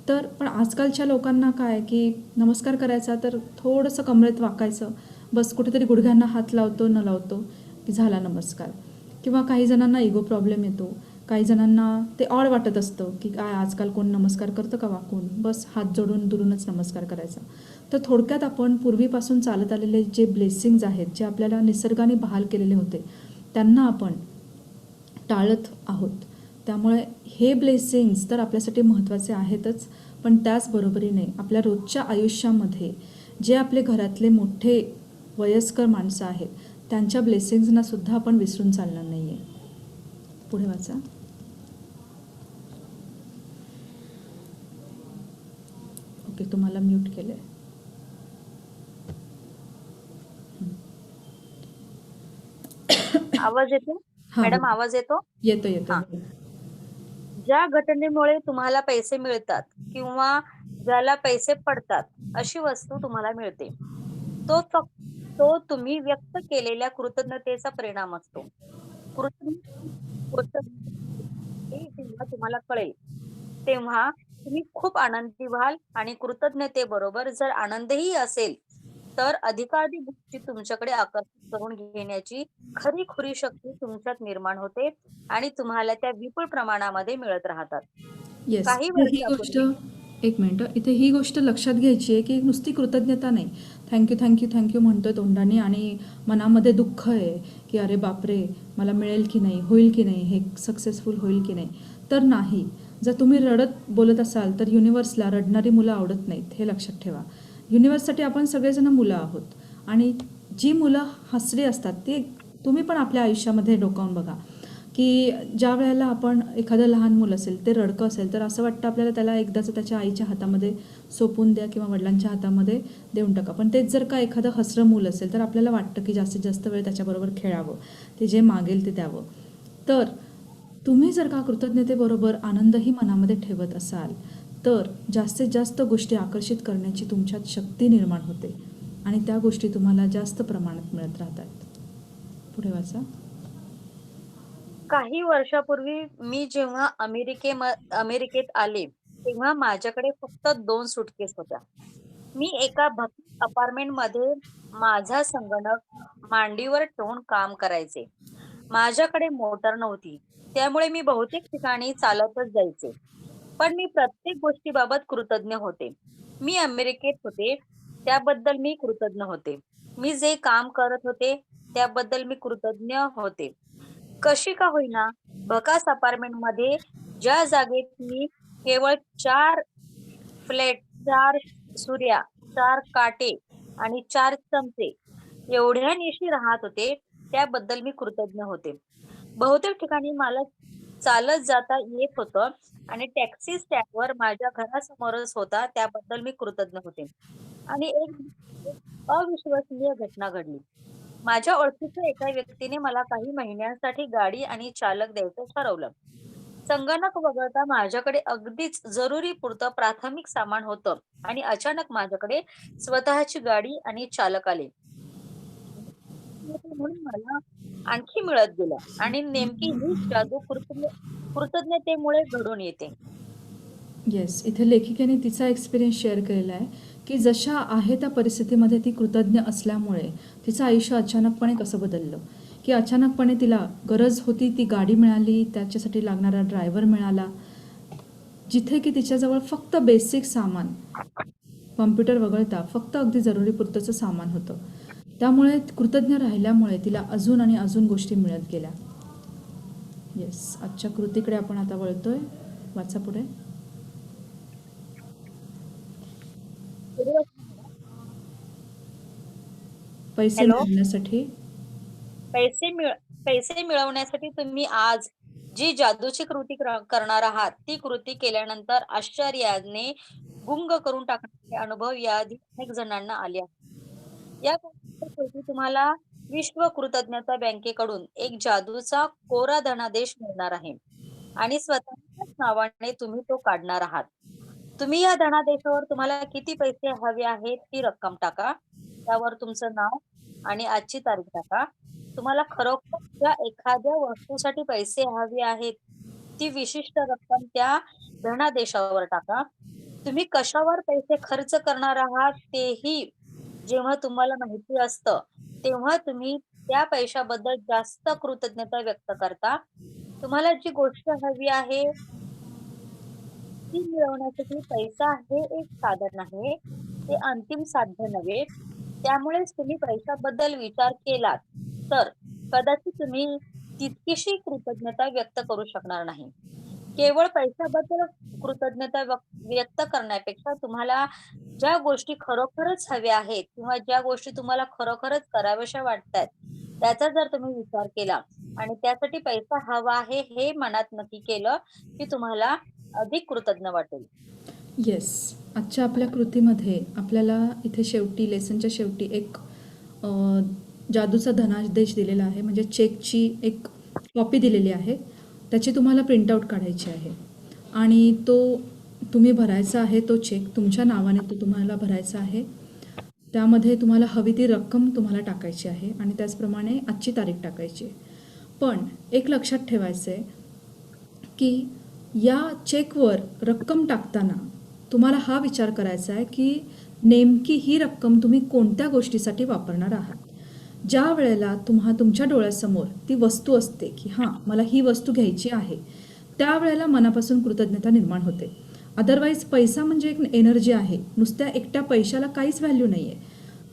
S1: तर पण आजकालच्या लोकांना काय की नमस्कार करायचा तर थोडंसं कमरेत वाकायचं, बस कुठेतरी गुडघ्यांना हात लावतो न लावतो की झाला नमस्कार. किंवा काही जणांना इगो प्रॉब्लेम येतो, काही जणांना ते ऑड वाटत असतं की काय आजकाल कोण नमस्कार करतं का वाकून, बस हात जोडून दुरूनच नमस्कार करायचा. तर थोडक्यात आपण पूर्वीपासून चालत आलेले जे ब्लेसिंग्ज आहेत, जे आपल्याला निसर्गाने बहाल केलेले होते, त्यांना आपण टाळत आहोत. त्यामुळे हे ब्लेसिंग्स तर आपल्यासाठी महत्त्वाचे आहेतच, पण त्याचबरोबरीने आपल्या रोजच्या आयुष्यामध्ये जे आपले घरातले मोठे वयस्कर माणसं आहेत त्यांच्या ब्लेसिंग्सना सुद्धा आपण विसरून चालणार नाही आहे. पुढे वाचा. ओके, तुम्हाला म्यूट केलं आहे.
S2: आवाज येतो मॅडम? आवाज येतो?
S1: येतो.
S2: हा. ज्या घटनेमुळे तुम्हाला पैसे मिळतात किंवा ज्याला पैसे पडतात अशी वस्तू तुम्हाला मिळते, तो तुम्ही व्यक्त केलेल्या कृतज्ञतेचा परिणाम असतो. कृतज्ञते जेव्हा तुम्हाला कळेल तेव्हा तुम्ही खूप आनंदी व्हाल आणि कृतज्ञतेबरोबर जर आनंदही असेल तर अधिकाधिक गोष्टी तुमच्याकडे आकर्षित करून घेण्याची खरी शक्ती तुमच्यात निर्माण होते आणि तुम्हाला त्या विपुल प्रमाणामध्ये मिळत राहतात.
S1: येस,
S2: काही
S1: ही गोष्ट, एक मिनटं, इथे ही गोष्ट लक्षात घ्यायची आहे की नुसती कृतज्ञता नाही, थँक्यू म्हणतोय तोंडाने आणि मनामध्ये दुःख आहे की अरे बापरे मला मिळेल की नाही, होईल की नाही, हे सक्सेसफुल होईल की नाही, तर नाही. जर तुम्ही रडत बोलत असाल तर युनिव्हर्सला रडणारी मुलं आवडत नाहीत, हे लक्षात ठेवा. युनिव्हर्ससाठी आपण सगळेजण मुलं आहोत आणि जी मुलं हसरी असतात ती तुम्ही पण आपल्या आयुष्यामध्ये डोकावून बघा, की ज्या वेळेला आपण एखादं लहान मुलं असेल, ते रडकं असेल तर असं वाटतं आपल्याला त्याला एकदाचं त्याच्या आईच्या हातामध्ये सोपवून द्या किंवा वडिलांच्या हातामध्ये देऊन टाका. पण तेच जर का एखादं हसरं मूल असेल तर आपल्याला वाटतं की जास्तीत जास्त वेळ त्याच्याबरोबर खेळावं, ते जे मागेल ते द्यावं. तर तुम्ही जर का कृतज्ञतेबरोबर आनंदही मनामध्ये ठेवत असाल तर जास्तीत जास्त गोष्टी आकर्षित करण्याची तुमच्यात शक्ती निर्माण होते आणि त्या गोष्टी तुम्हाला जास्त प्रमाणात मिळत राहतात. पुढे वाचा.
S2: काही वर्षापूर्वी मी जेव्हा अमेरिकेत आले तेव्हा माझ्याकडे फक्त 2 सुटकेस होत्या. मी एका भक्त अपार्टमेंटमध्ये माझा संगणक मांडीवर ठेवून काम करायचे. माझ्याकडे मोटर नव्हती, त्यामुळे मी बहुतेक ठिकाणी चालतच जायचे. पण मी प्रत्येक गोष्टीबाबत कृतज्ञ होते. मी अमेरिकेत होते, त्याबद्दल मी कृतज्ञ होते. मी जे काम करत होते, त्याबद्दल मी कृतज्ञ होते. कशी का होईना, भकास अपार्टमेंटमध्ये ज्या जागेत मी केवळ 4 फ्लॅट, 4 सुऱ्या, 4 काटे आणि 4 चमचे एवढ्यानिशी राहत होते, त्याबद्दल मी कृतज्ञ होते. बहुतेक ठिकाणी मला चालत जाता येत होतं आणि टॅक्सी स्टँडवर माझ्या घरासमोरच होता, त्याबद्दल मी कृतज्ञ होते. आणि एक अविश्वसनीय घटना घडली. माझ्या ओळखीच्या एका व्यक्तीने मला काही महिन्यांसाठी गाडी आणि चालक द्यायचं ठरवलं. संगणक वगळता माझ्याकडे अगदीच जरुरी पुरतं प्राथमिक सामान होतं आणि अचानक माझ्याकडे स्वतःची गाडी आणि चालक आले. म्हणून मला आणखी मिळत गेलं आणि नेमकी हीच जादू कृतज्ञतेमुळे घडून येते.
S1: येस, इथे लेखिकेने तिचा एक्सपिरियन्स शेअर केलेला आहे की जशा आहे त्या परिस्थितीमध्ये ती कृतज्ञ असल्यामुळे तिचं आयुष्य अचानकपणे कसं बदललं, की अचानकपणे तिला गरज होती ती गाडी मिळाली, त्याच्यासाठी लागणारा ड्रायव्हर मिळाला, जिथे की तिच्याजवळ फक्त बेसिक सामान, कॉम्प्युटर वगळता फक्त अगदी जरुरी पुरतंचं सामान होतं. त्यामुळे कृतज्ञ राहिल्यामुळे तिला अजून आणि अजून गोष्टी मिळत गेल्या. येस, आजच्या कृतीकडे आपण आता वळतोय. वाचा पुढे. पैसे
S2: हॅलो.
S1: मिळवण्यासाठी.
S2: पैसे मिळवण्यासाठी तुम्ही आज जी जादूची कृती करणार आहात, ती कृती केल्यानंतर आश्चर्याने गुंग करून टाकणारे अनुभव याआधी अनेक जणांना आले आहेत. या कृती तुम्हाला विश्व कृतज्ञता बँकेकडून एक जादूचा कोरा धनादेश मिळणार आहे आणि स्वतःच्याच नावाने तुम्ही तो काढणार आहात. तुम्ही या धनादेशावर तुम्हाला किती पैसे हवे आहेत ती रक्कम टाका. त्यावर तुमचं नाव आणि आजची तारीख टाका. तुम्हाला खरोखर ज्या एखाद्या वस्तूसाठी पैसे हवे आहेत, ती विशिष्ट रक्कम त्या धनादेशावर टाका. तुम्ही कशावर पैसे खर्च करणार आहात तेही जेव्हा तुम्हाला माहिती असतं, तेव्हा तुम्ही त्या पैशाबद्दल जास्त कृतज्ञता व्यक्त करता. तुम्हाला जी गोष्ट हवी आहे ती मिळवण्यासाठी पैसा हे एक साधन आहे, ते अंतिम साध्य नव्हे. त्यामुळेच तुम्ही पैशाबद्दल विचार केलात, तर कदाचित तुम्ही तितकीशी कृतज्ञता व्यक्त करू शकणार नाही. केवळ पैशाबद्दल कृतज्ञता व्यक्त करण्यापेक्षा तुम्हाला ज्या गोष्टी खरोखरच हव्या आहेत किंवा ज्या गोष्टी तुम्हाला खरोखरच कराव्याशा वाटतायत, त्याचा जर तुम्ही विचार केला आणि त्यासाठी पैसा हवा आहे हे मनात नक्की केलं, की तुम्हाला अधिक कृतज्ञ वाटेल.
S1: येस, आजच्या आपल्या कृतीमध्ये आपल्याला इथे शेवटी लेसनच्या शेवटी एक जादूचा धनादेश दिलेला आहे, म्हणजे चेकची एक कॉपी दिलेली आहे. त्याची तुम्हाला प्रिंटआउट काढायची आहे आणि तो तुम्ही भरायचा आहे. तो चेक तुमच्या नावाने तो तुम्हाला भरायचा आहे. त्यामध्ये तुम्हाला हवी ती रक्कम तुम्हाला टाकायची आहे आणि त्याचप्रमाणे आजची तारीख टाकायची आहे. पण एक लक्षात ठेवायचं आहे की या चेकवर रक्कम टाकताना तुम्हाला हा विचार करायचा आहे की नेमकी ही रक्कम तुम्ही कोणत्या गोष्टीसाठी वापरणार आहात. ज्या वेळेला तुमच्या डोळ्यासमोर ती वस्तू असते की हां, मला ही वस्तू घ्यायची आहे, त्यावेळेला मनापासून कृतज्ञता निर्माण होते. अदरवाईज पैसा म्हणजे एक एनर्जी आहे. नुसत्या एकट्या पैशाला काहीच व्हॅल्यू नाही आहे.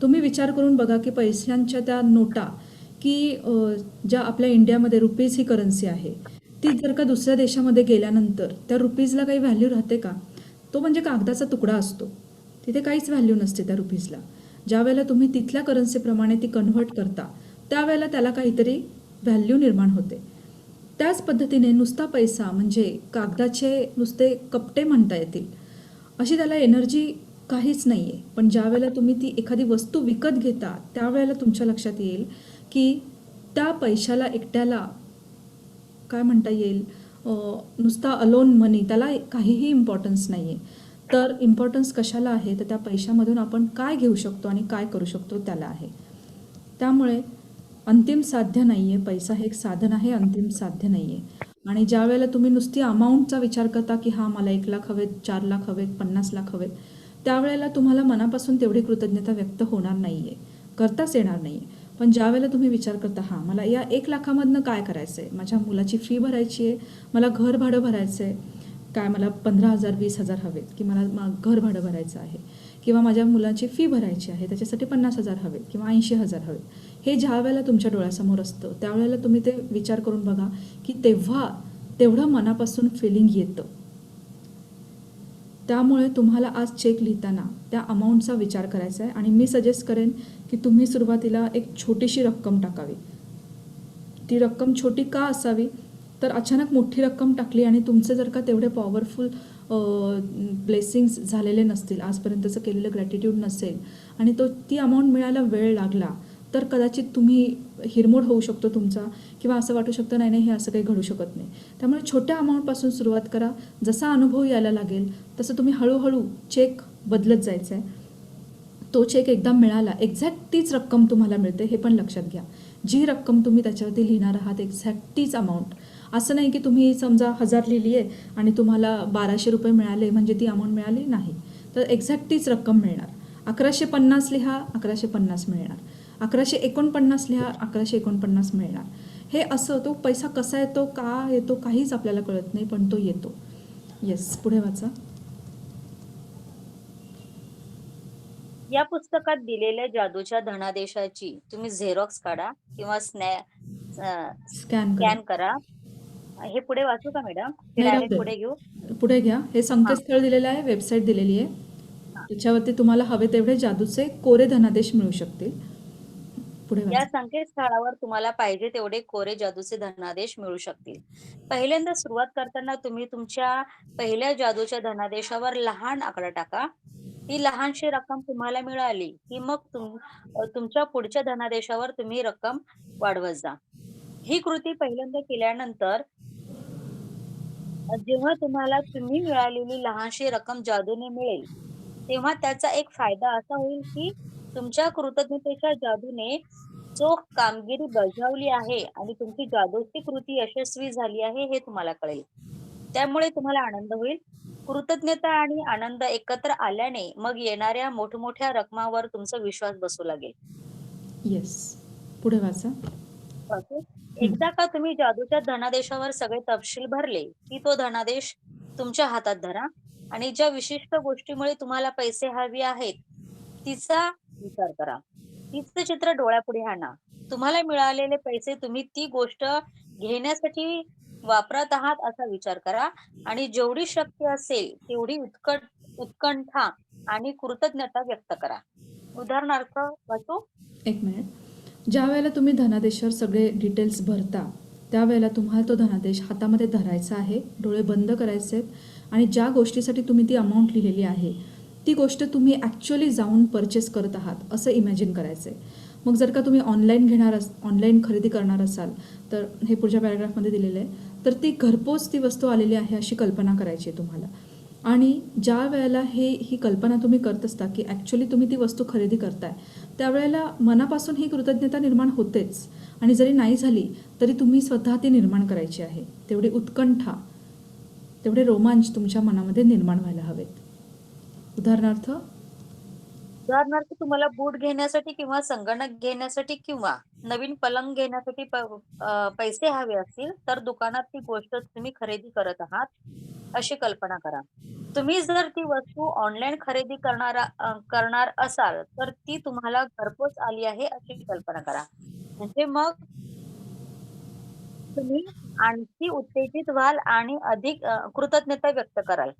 S1: तुम्ही विचार करून बघा की पैशांच्या त्या नोटा की ज्या आपल्या इंडियामध्ये रुपीज ही करन्सी आहे, ती जर का दुसऱ्या देशामध्ये गेल्यानंतर त्या रुपीजला काही व्हॅल्यू राहते का? तो म्हणजे कागदाचा तुकडा असतो. तिथे काहीच व्हॅल्यू नसते त्या रुपीजला. ज्यावेळेला तुम्ही तिथल्या करन्सीप्रमाणे ती कन्व्हर्ट करता, त्यावेळेला त्याला काहीतरी व्हॅल्यू निर्माण होते. त्याच पद्धतीने नुसता पैसा म्हणजे कागदाचे नुसते कपटे म्हणता येतील, अशी त्याला एनर्जी काहीच नाही आहे. पण ज्यावेळेला तुम्ही ती एखादी वस्तू विकत घेता, त्यावेळेला तुमच्या लक्षात येईल की त्या पैशाला एकट्याला काय म्हणता येईल, नुसता अलोन मनी, त्याला काहीही इम्पॉर्टन्स नाही आहे. तर इम्पॉर्टन्स कशाला आहे, तर त्या पैशामधून आपण काय घेऊ शकतो आणि काय करू शकतो त्याला आहे. त्यामुळे अंतिम साध्य नाही आहे, पैसा हे एक साधन आहे, अंतिम साध्य नाही आहे. आणि ज्या वेळेला तुम्ही नुसती अमाऊंटचा विचार करता की हां मला 1,00,000 हवेत, 4,00,000 हवेत, 50,00,000 हवेत, त्यावेळेला तुम्हाला मनापासून तेवढी कृतज्ञता व्यक्त होणार नाही आहे, करताच येणार नाही आहे. पण ज्यावेळेला तुम्ही विचार करता हां मला या 1,00,000मधनं काय करायचं आहे, माझ्या मुलाची फी भरायची आहे, मला घर भाडं भरायचं आहे, काय मला 15,000 20,000 हवेत, की मला घर भाडं भरायचं आहे, किंवा माझ्या मुलाची फी भरायची आहे त्याच्यासाठी 50,000 हवेत किंवा 80,000 हवेत, हे ज्या वेळेला तुमच्या डोळ्यासमोर असतं त्यावेळेला तुम्ही ते विचार करून बघा की तेव्हा तेवढं मनापासून फिलिंग येतं. त्यामुळे तुम्हाला आज चेक लिहिताना त्या अमाऊंटचा विचार करायचा आहे. आणि मी सजेस्ट करेन की तुम्ही सुरुवातीला एक छोटीशी रक्कम टाकावी. ती रक्कम छोटी का असावी, तर अचानक मोठी रक्कम टाकली आणि तुमचे जर का तेवढे पॉवरफुल ब्लेसिंग्स झालेले नसतील, आजपर्यंतचं केलेलं ग्रॅटिट्यूड नसेल आणि ती अमाऊंट मिळायला वेळ लागला, तर कदाचित तुम्ही हिरमोड होऊ शकतो तुमचा, किंवा असं वाटू शकतं नाही नाही हे असं काही घडू शकत नाही. त्यामुळे छोट्या अमाऊंटपासून सुरुवात करा. जसा अनुभव यायला लागेल तसं तुम्ही हळूहळू चेक बदलत जायचं आहे. तो चेक एकदा मिळाला, एक्झॅक्ट तीच रक्कम तुम्हाला मिळते हे पण लक्षात घ्या. जी रक्कम तुम्ही त्याच्यावरती लिहिणार आहात एक्झॅक्ट तीच अमाऊंट. असं नाही की तुम्ही समजा 1,000 लिहिली आहे आणि तुम्हाला 1,200 रुपये मिळाले म्हणजे ती अमाऊंट मिळाली नाही, तर एक्झॅक्ट तीच रक्कम मिळणार. 1,150 लिहा, 1,150 मिळणार. 1,149 लिहा, 1,149 मिळणार. हे असं तो पैसा कसा येतो, का येतो, काहीच आपल्याला कळत नाही, पण तो येतो. येस, पुढे वाचा.
S2: या पुस्तकात दिलेल्या जादूच्या धनादेशाची तुम्ही झेरॉक्स काढा किंवा
S1: स्कॅन करा.
S2: स्कॅन करा. हे पुढे वाचू का मॅडम, की
S1: नाही, राहू
S2: डायरेक्ट पुढे घेऊ?
S1: दे, पुढे घ्या. हे संकेतस्थळ दिलेलं आहे, वेबसाईट दिलेली आहे,
S2: हा.
S1: त्याच्यावरती तुम्हाला हवे तेवढे जादूचे कोरे धनादेश मिळू शकतील. पुढे
S2: या
S1: वाचा.
S2: संकेतस्थळावर तुम्हाला पाहिजे तेवढे कोरे जादूचे धनादेश मिळू शकतील. पहिल्यांदा सुरुवात करताना तुम्ही तुमच्या पहिल्या जादूच्या धनादेशावर लहान आकडा टाका. ही लहानशी रक्कम तुम्हाला मिळाली की मग तुमच्या पुढच्या धनादेशावर तुम्ही रक्कम वाढवत जा. ही कृती पहिल्यांदा केल्यानंतर जेव्हा तुम्हाला तुम्ही मिळालेली लहानशी रक्कम जादूने मिळेल, तेव्हा त्याचा एक फायदा असा होईल की तुमच्या कृतज्ञतेच्या जादूने चोख कामगिरी बजावली आहे आणि तुमची जादूची कृती यशस्वी झाली आहे हे तुम्हाला कळेल. त्यामुळे तुम्हाला आनंद होईल. कृतज्ञता आणि आनंद एकत्र आल्याने मग येणाऱ्या मोठमोठ्या रकमावर तुमचा विश्वास बसू लागेल.
S1: येस, पुढे वाचा.
S2: ओके. एकदा का तुम्ही जादूच्या धनादेशावर सगळे तपशील भरले, की तो धनादेश तुमच्या हातात धरा आणि ज्या विशिष्ट गोष्टीमुळे तुम्हाला पैसे हवे आहेत, तिचा विचार करा. तिचं चित्र डोळ्यापुढे आणा. तुम्हाला मिळालेले पैसे तुम्ही ती गोष्ट घेण्यासाठी वापरत आहात असा विचार करा आणि जेवढी शक्य असेल तेवढी उत्कंठा आणि कृतज्ञता व्यक्त करा. उदाहरणार्थ वाचू?
S1: एक मिनिट. ज्या वेळेला तुम्ही धनादेशावर सगळे डिटेल्स भरता, त्यावेळेला तुम्हाला तो धनादेश हातामध्ये धरायचा आहे, डोळे बंद करायचे आहेत आणि ज्या गोष्टीसाठी तुम्ही ती अमाऊंट लिहिलेली आहे, ती गोष्ट तुम्ही ॲक्च्युअली जाऊन परचेस करत आहात असं इमॅजिन करायचं आहे. मग जर का तुम्ही ऑनलाईन खरेदी करणार असाल, तर हे पुढच्या पॅराग्राफमध्ये दिलेलं आहे, तर ती घरपोच ती वस्तू आलेली आहे अशी कल्पना करायची आहे तुम्हाला. आणि ज्या वेळेला ही कल्पना तुम्ही करत असता की ॲक्च्युअली तुम्ही ती वस्तू खरेदी करताय, त्यावेळेला मनापासून ही कृतज्ञता निर्माण होतेच. आणि जरी नाही झाली तरी तुम्ही स्वतः ती निर्माण करायची आहे. तेवढी उत्कंठा, तेवढे रोमांच तुमच्या मनामध्ये निर्माण व्हायला हवेत. उदाहरणार्थ
S2: तुम्हाला बूट घेण्यासाठी किंवा संगणक घेण्यासाठी किंवा नवीन पलंग घेण्यासाठी पैसे हवे असतील, तर दुकानात ती गोष्ट तुम्ही खरेदी करत आहात अशी कल्पना करा. तुम्ही जर ती वस्तू ऑनलाईन खरेदी करणार असाल, तर ती तुम्हाला घरपोच आली आहे अशी कल्पना करा. म्हणजे मग तुम्ही आणखी उत्तेजित व्हाल आणि अधिक कृतज्ञता व्यक्त कराल.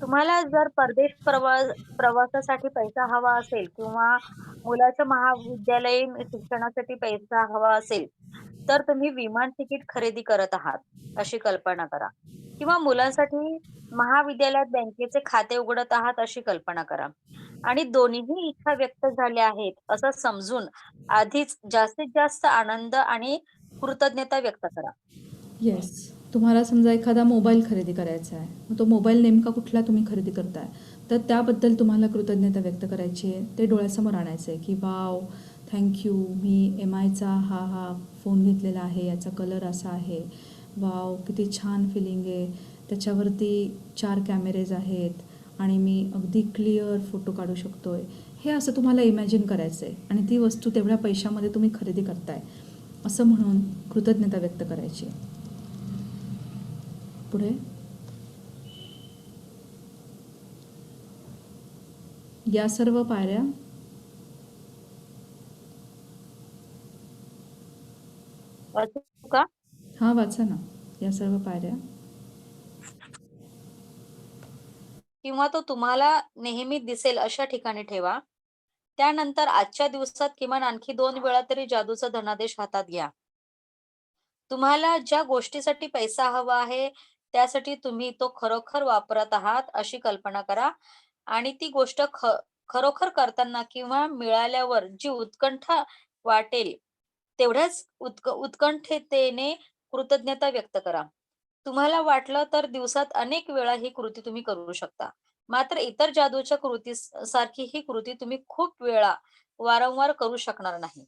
S2: तुम्हाला जर परदेश प्रवासासाठी पैसा हवा असेल किंवा मुलाच्या महाविद्यालयीन शिक्षणासाठी पैसा हवा असेल, तर तुम्ही विमान तिकीट खरेदी करत आहात, अशी कल्पना करा. किंवा मुलांसाठी महाविद्यालयात बँकेचे खाते उघडत आहात, अशी कल्पना करा. आणि दोन्हीही इच्छा व्यक्त झाल्या आहेत, असं समजून आधीच जास्तीत जास्त आनंद आणि कृतज्ञता व्यक्त करा.
S1: येस. तुम्हाला समजा एखादा मोबाईल खरेदी करायचा आहे. मग तो मोबाईल नेमका कुठला तुम्ही खरेदी करताय, तर त्याबद्दल तुम्हाला कृतज्ञता व्यक्त करायची आहे. ते डोळ्यासमोर आणायचं आहे की वॉव, थँक मी MIचा हा फोन घेतलेला आहे, याचा कलर असा आहे. वॉव, किती छान फिलिंग आहे. त्याच्यावरती 4 कॅमेरेज आहेत आणि मी अगदी क्लिअर फोटो काढू शकतोय. हे असं तुम्हाला इमॅजिन करायचं आहे आणि ती वस्तू तेवढ्या पैशामध्ये तुम्ही खरेदी करताय, असं म्हणून कृतज्ञता व्यक्त करायची आहे. पुढे या सर्व पायऱ्या
S2: वाचू का?
S1: हा वाचा ना. या सर्व पायऱ्या
S2: किंवा तो तुम्हाला नेहमी दिसेल अशा ठिकाणी ठेवा. त्यानंतर आजच्या दिवसात किमान आणखी 2 वेळा तरी जादूचा धनादेश हातात घ्या. तुम्हाला ज्या गोष्टीसाठी पैसा हवा आहे, त्यासाठी तुम्ही तो खरोखर वापरत आहात, अशी कल्पना करा आणि ती गोष्ट खरोखर करताना किंवा मिळाल्यावर जी उत्कंठा वाटेल, तेवढ्याच उत्कंठतेने कृतज्ञता व्यक्त करा. तुम्हाला वाटलं तर दिवसात अनेक वेळा ही कृती तुम्ही करू शकता. मात्र इतर जादूच्या कृती सारखी ही कृती तुम्ही खूप वेळा वारंवार करू शकणार नाही.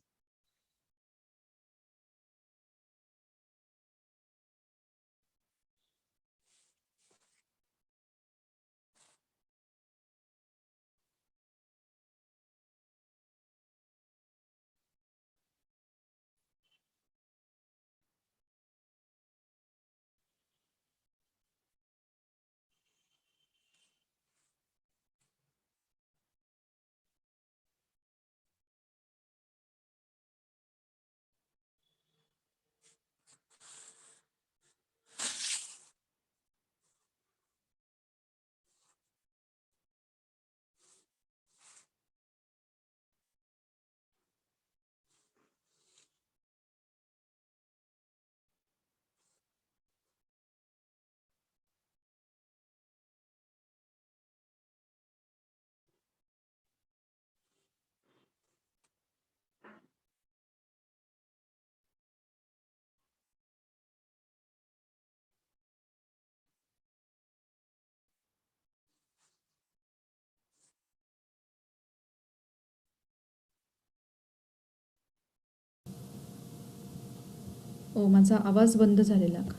S1: ओ, माझा आवाज बंद झालेला का?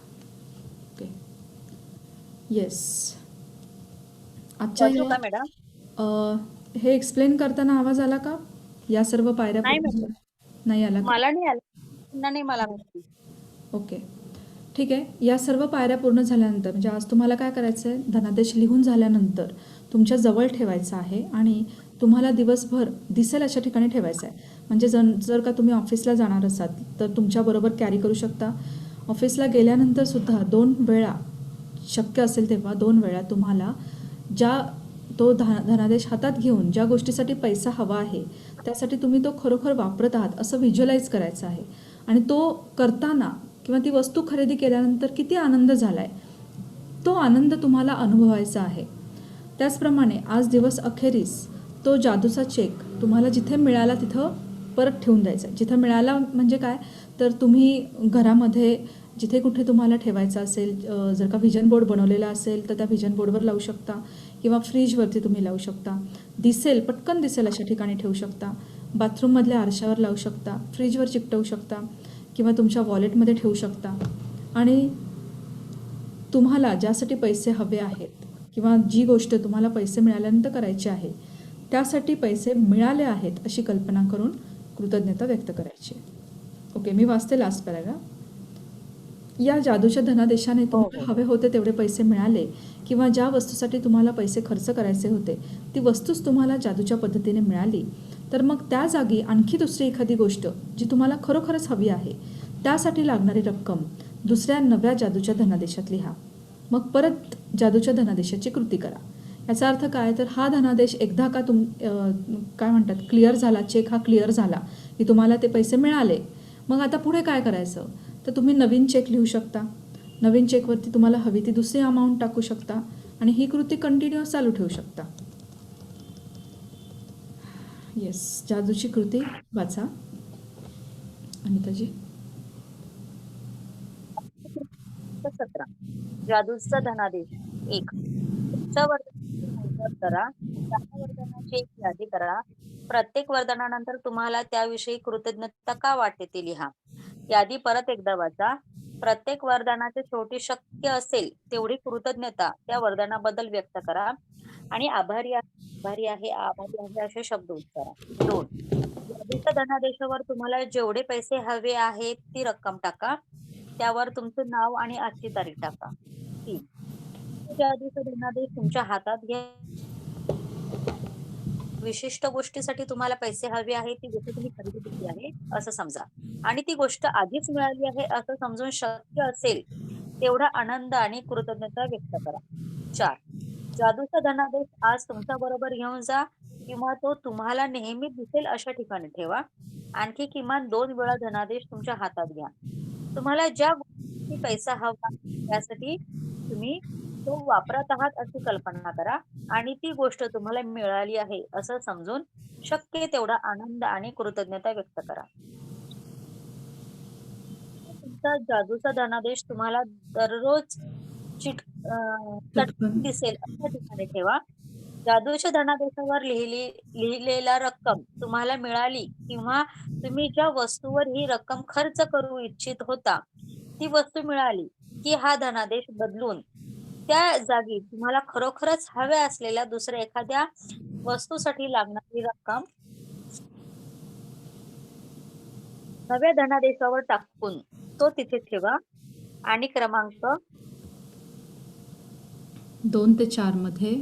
S1: ओके. येस. आजच्या
S2: वाचू
S1: या
S2: का मॅडम?
S1: हे एक्सप्लेन करताना आवाज आला का? या सर्व पायऱ्या
S2: नाही
S1: पूर्ण
S2: मॅडम.
S1: झाल्या? नाही आला का?
S2: मला नाही आलं. पुन्हा नाही मला माहिती.
S1: ओके. ठीक आहे. या सर्व पायऱ्या पूर्ण झाल्यानंतर म्हणजे आज तुम्हाला काय करायचं आहे, धनादेश लिहून झाल्यानंतर तुमच्या जवळ ठेवायचा आहे आणि तुम्हाला दिवसभर दिसेल अशा ठिकाणी ठेवायचं आहे. म्हणजे जर का तुम्ही ऑफिसला जाणार असाल तर तुमच्याबरोबर कॅरी करू शकता. ऑफिसला गेल्यानंतर सुद्धा 2 वेळा, शक्य असेल तेव्हा 2 वेळा तुम्हाला तो धनादेश हातात घेऊन ज्या गोष्टीसाठी पैसा हवा आहे त्यासाठी तुम्ही तो खरोखर वापरत आहात असं व्हिज्युअलाइज करायचं आहे. आणि तो करताना किंवा ती वस्तू खरेदी केल्यानंतर किती आनंद झाला आहे, तो आनंद तुम्हाला अनुभवायचा आहे. त्याचप्रमाणे आज दिवस अखेरीस तो जादूचा चेक तुम्हाला जिथे मिळाला तिथं परत ठेवून द्यायचा. जिथं मिळाला म्हणजे काय, तर तुम्ही घरामध्ये जिथे कुठे तुम्हाला ठेवायचा असेल, जर का व्हिजन बोर्ड बनवलेला असेल तर त्या व्हिजन बोर्डवर लावू शकता किंवा फ्रीजवरती तुम्ही लावू शकता. पटकन दिसेल अशा ठिकाणी ठेवू शकता. बाथरूममधल्या आरशावर लावू शकता, फ्रीजवर चिकटवू शकता किंवा तुमच्या वॉलेटमध्ये ठेवू शकता. आणि तुम्हाला ज्यासाठी पैसे हवे आहेत किंवा जी गोष्ट तुम्हाला पैसे मिळाल्यानंतर करायची आहे त्यासाठी पैसे मिळाले आहेत अशी कल्पना करून कृतज्ञता व्यक्त करायची. ओके, मी वाचते लास्ट पॅराग्राफ. या जादूच्या धनादेशाने तुम्हाला हवे होते तेवढे पैसे मिळाले किंवा ज्या वस्तूसाठी तुम्हाला पैसे खर्च करायचे होते ती वस्तूच तुम्हाला जादूच्या पद्धतीने मिळाली, तर मग त्या जागी आणखी दुसरी एखादी गोष्ट जी तुम्हाला खरोखरच हवी आहे त्यासाठी लागणारी रक्कम दुसऱ्या नव्या जादूच्या धनादेशात लिहा. मग परत जादूच्या धनादेशाची कृती करा. याचा अर्थ काय, तर हा धनादेश एकदा का काय म्हणतात क्लिअर झाला, चेक हा क्लिअर झाला की तुम्हाला ते पैसे मिळाले, मग आता पुढे काय करायचं, तर तुम्ही नवीन चेक लिहू शकता. नवीन चेकवरती तुम्हाला हवी ती दुसरी अमाऊंट टाकू शकता आणि ही कृती कंटिन्युअस चालू ठेवू शकता. येस, जादूची कृती वाचा अनिताजी.
S2: 17 जादूचा धनादेश 1 तुमच्या वरदानाची मोजदाद करा. 10 वरदानाची एक यादी करा. प्रत्येक वरदानानंतर तुम्हाला त्याविषयी कृतज्ञता का वाटते ते लिहा. यादी परत एकदा वाचा. प्रत्येक वरदानाची शेवटी शक्य असेल तेवढी कृतज्ञता त्या वरदानाबद्दल व्यक्त करा आणि आभारी आहे असे शब्द उच्चारा. 2 जादूच्या धनादेशावर तुम्हाला जेवढे पैसे हवे आहेत ती रक्कम टाका. त्यावर तुमचं नाव आणि आजची तारीख टाका. 3 जादूचा धनादेश तुमच्या हातात घ्या. विशिष्ट गोष्टीसाठी तुम्हाला पैसे हवे आहेत, ती गोष्ट तुम्ही खरेदी केली आहे असं समजा आणि ती गोष्ट आधीच मिळाली आहे असं समजून शक्य असेल तेवढा आनंद आणि कृतज्ञता व्यक्त करा. 4 जादूचा धनादेश आज तुमच्या बरोबर घेऊन जा किंवा तो तुम्हाला नेहमी दिसेल अशा ठिकाणी ठेवा. आणखी किमान 2 वेळा धनादेश तुमच्या हातात घ्या. तुम्हाला ज्या गोष्टीसाठी पैसा हवा त्यासाठी तुम्ही तो वापरत आहात अशी कल्पना करा आणि ती गोष्ट तुम्हाला मिळाली आहे असं समजून शक्य तेवढा आनंद आणि कृतज्ञता व्यक्त करा. तुमचा जादूचा धनादेश तुम्हाला दररोज चटकन दिसेल अशा ठिकाणी ठेवा. जादूच्या धनादेशावर लिहिलेला रक्कम तुम्हाला मिळाली किंवा तुम्ही ज्या वस्तूवर ही रक्कम खर्च करू इच्छित होता ती वस्तू मिळाली की हा धनादेश बदलून त्या जागी तुम्हाला खरोखरच हव्या असलेल्या दुसऱ्या एखाद्या वस्तूसाठी लागणारी रक्कम नव्या धनादेशावर टाकून तो तिथे ठेवा. आणि क्रमांक
S1: 2 ते 4 मध्ये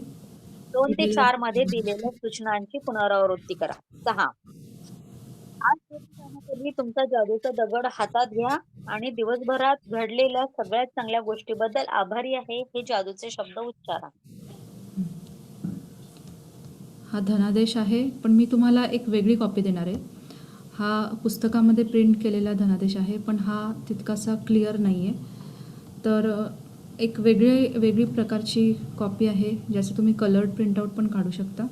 S2: 2 ते 4 मध्ये दिलेल्या सूचनांची पुनरावृत्ती करा. 6 आज झोपी जाण्यापूर्वी तुमचा जादूचा दगड हातात घ्या आणि दिवसभरात घडलेल्या सगळ्यात चांगल्या गोष्टीबद्दल आभारी आहे हे जादूचे शब्द उच्चारा.
S1: हा धनादेश आहे, पण मी तुम्हाला एक वेगळी कॉपी देणार आहे. हा पुस्तकामध्ये प्रिंट केलेला धनादेश आहे, पण हा तितकासा क्लिअर नाही आहे. तर एक वेगळी प्रकारची कॉपी आहे ज्याचं तुम्ही कलर्ड प्रिंटआउट पण काढू शकता.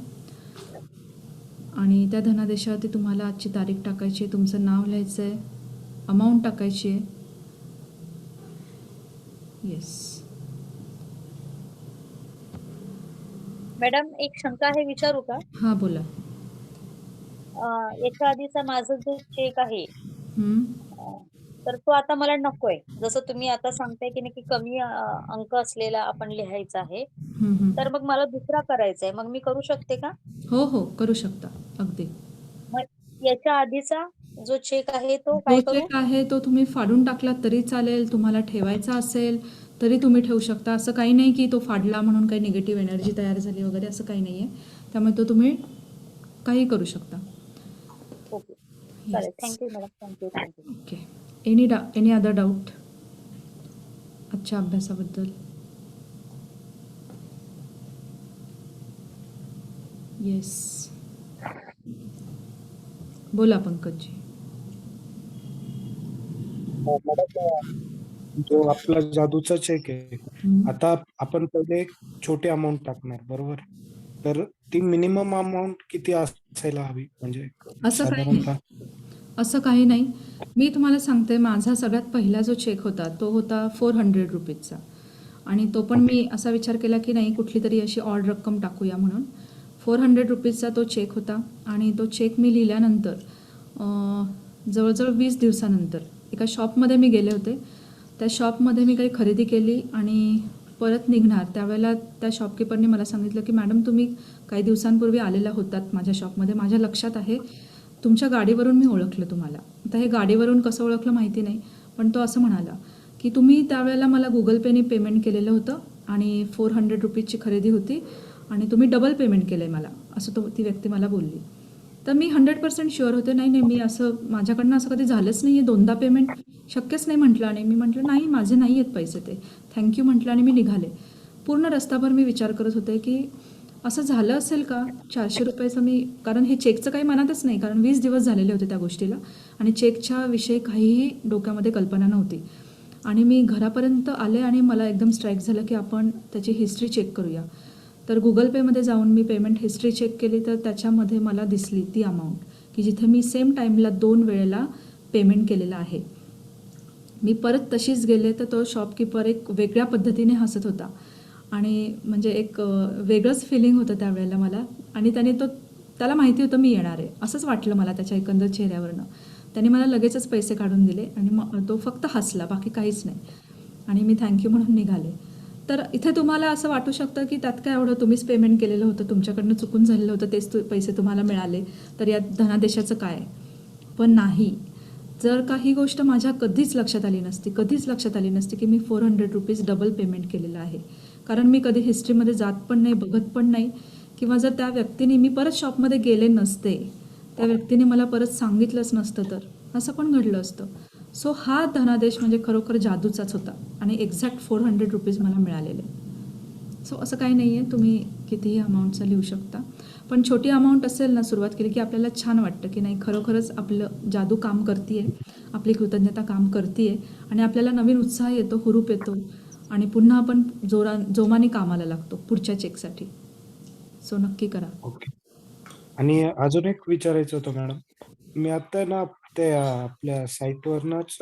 S1: आणि त्या धनादेशावरती तुम्हाला आजची तारीख टाकायची आहे, तुमचं नाव लिहायचं आहे, अमाऊंट टाकायची आहे. येस
S2: मॅडम, एक शंका आहे, विचारू का?
S1: हां बोला.
S2: याच्या आधीचा माझा जो चेक आहे
S1: हं.
S2: तर तो आता मला नकोय. जसं तुम्ही आता सांगताय की नाही की कमी अंक असलेला आपण लिहायचा आहे,
S1: हं, हं.
S2: तर मग मला दुसरा करायचा आहे. मग मी करू शकते का?
S1: हो करू शकता अगदी.
S2: मग याच्या आधीचा जो चेक आहे तो
S1: जो
S2: काय करू?
S1: चेक आहे तो तुम्ही फाडून टाकला तरी चालेल, तुम्हाला ठेवायचा असेल तरी तुम्ही ठेवू शकता. असं काही नाही की तो फाडला म्हणून काही निगेटिव्ह एनर्जी तयार झाली वगैरे, असं काही नाही आहे. त्यामुळे तो तुम्ही काही करू शकता.
S2: ओके, चालेल. Thank you madam. Thank you.
S1: Okay. Any other doubt आजच्या अभ्यासाबद्दल? येस, बोला पंकजजी.
S3: जो आपला जादूचा चेक आहे,
S1: हं.
S3: आता आपण पहिले एक छोटी अमाऊंट टाकणार, बरोबर? तर ती मिनिमम अमाऊंट किती असायला हवी, म्हणजे
S1: असं काही नाही. मी तुम्हाला सांगते, माझा सगळ्यात पहिला जो चेक होता तो होता 400 रुपीजचा. आणि तो पण मी असा विचार केला की नाही कुठली तरी अशी ऑड रक्कम टाकूया म्हणून. 400 रुपीजचा तो चेक होता आणि तो चेक मी लिहिल्यानंतर जवळजवळ 20 दिवसानंतर एका शॉपमध्ये मी गेले होते. त्या शॉपमध्ये मी काही खरेदी केली आणि परत निघणार त्यावेळेला त्या शॉपकीपरने मला सांगितलं की मॅडम तुम्ही काही दिवसांपूर्वी आलेला होतात माझ्या शॉपमध्ये, माझ्या लक्षात आहे, तुमच्या गाडीवरून मी ओळखलं तुम्हाला. आता हे गाडीवरून कसं ओळखलं माहिती नाही, पण तो असं म्हणाला की तुम्ही त्यावेळेला मला गुगल पेने पेमेंट केलेलं होतं आणि 400 रुपीजची खरेदी होती आणि तुम्ही डबल पेमेंट केलं आहे मला, असं ती व्यक्ती मला बोलली. तर मी 100% शुअर होते, नाही नाही, मी असं माझ्याकडनं असं कधी झालंच नाही आहे, दोनदा पेमेंट शक्यच नाही म्हटलं. आणि मी म्हटलं नाही, माझे नाही आहेत पैसे, ते थँक्यू म्हटलं आणि मी निघाले. पूर्ण रस्ताभर मी विचार करत होते की असं झालं असेल का 400 रुपयाचं मी, कारण हे चेकचं काही मनातच नाही, कारण 20 दिवस झालेले होते त्या गोष्टीला आणि चेकच्या विषयी काहीही डोक्यामध्ये कल्पना नव्हती. आणि मी घरापर्यंत आले आणि मला एकदम स्ट्राईक झालं की आपण त्याची हिस्ट्री चेक करूया. तर गुगल पेमध्ये जाऊन मी पेमेंट हिस्ट्री चेक केली, तर त्याच्यामध्ये मला दिसली ती अमाऊंट की जिथे मी सेम टाईमला 2 वेळेला पेमेंट केलेलं आहे. मी परत तशीच गेले तर तो शॉपकीपर एक वेगळ्या पद्धतीने हसत होता आणि म्हणजे एक वेगळंच फिलिंग होतं त्यावेळेला मला. आणि त्याला माहिती होतं मी येणार आहे, असंच वाटलं मला त्याच्या एकंदर चेहऱ्यावरनं. त्याने मला लगेचच पैसे काढून दिले आणि मग तो फक्त हसला, बाकी काहीच नाही. आणि मी थँक्यू म्हणून निघाले. तर इथे तुम्हाला असं वाटू शकतं की त्यात काय एवढं, तुम्हीच पेमेंट केलेलं होतं, तुमच्याकडनं चुकून झालेलं होतं, तेच पैसे तुम्हाला मिळाले, तर यात धनादेशाचं काय? पण नाही. जर का ही गोष्ट माझ्या कधीच लक्षात आली नसती की मी 400 रुपीज डबल पेमेंट केलेलं आहे. कारण मी कधी हिस्ट्रीमध्ये जात पण नाही, बघत पण नाही. किंवा जर त्या व्यक्तीने, मी परत शॉपमध्ये गेले नसते, त्या व्यक्तीने मला परत सांगितलंच नसतं, तर असं पण घडलं असतं. सो हा धनादेश म्हणजे खरोखर जादूचाच होता आणि एक्झॅक्ट 400 रुपीज मला मिळालेले. सो असं काही नाही आहे, तुम्ही कितीही अमाऊंटचं लिहू शकता. पण छोटी अमाऊंट असेल ना, सुरुवात केली की आपल्याला छान वाटतं की नाही, खरोखरच आपलं जादू काम करते आहे, आपली कृतज्ञता काम करते आहे आणि आपल्याला नवीन उत्साह येतो, हुरूप येतो आणि पुन्हा आपण जोमाने कामाला लागतो पुढच्या चेकसाठी. सो नक्की करा.
S3: ओके. आणि अजून एक विचारायचं होतं मॅडम. मी आता ना त्या आपल्या साईटवरनच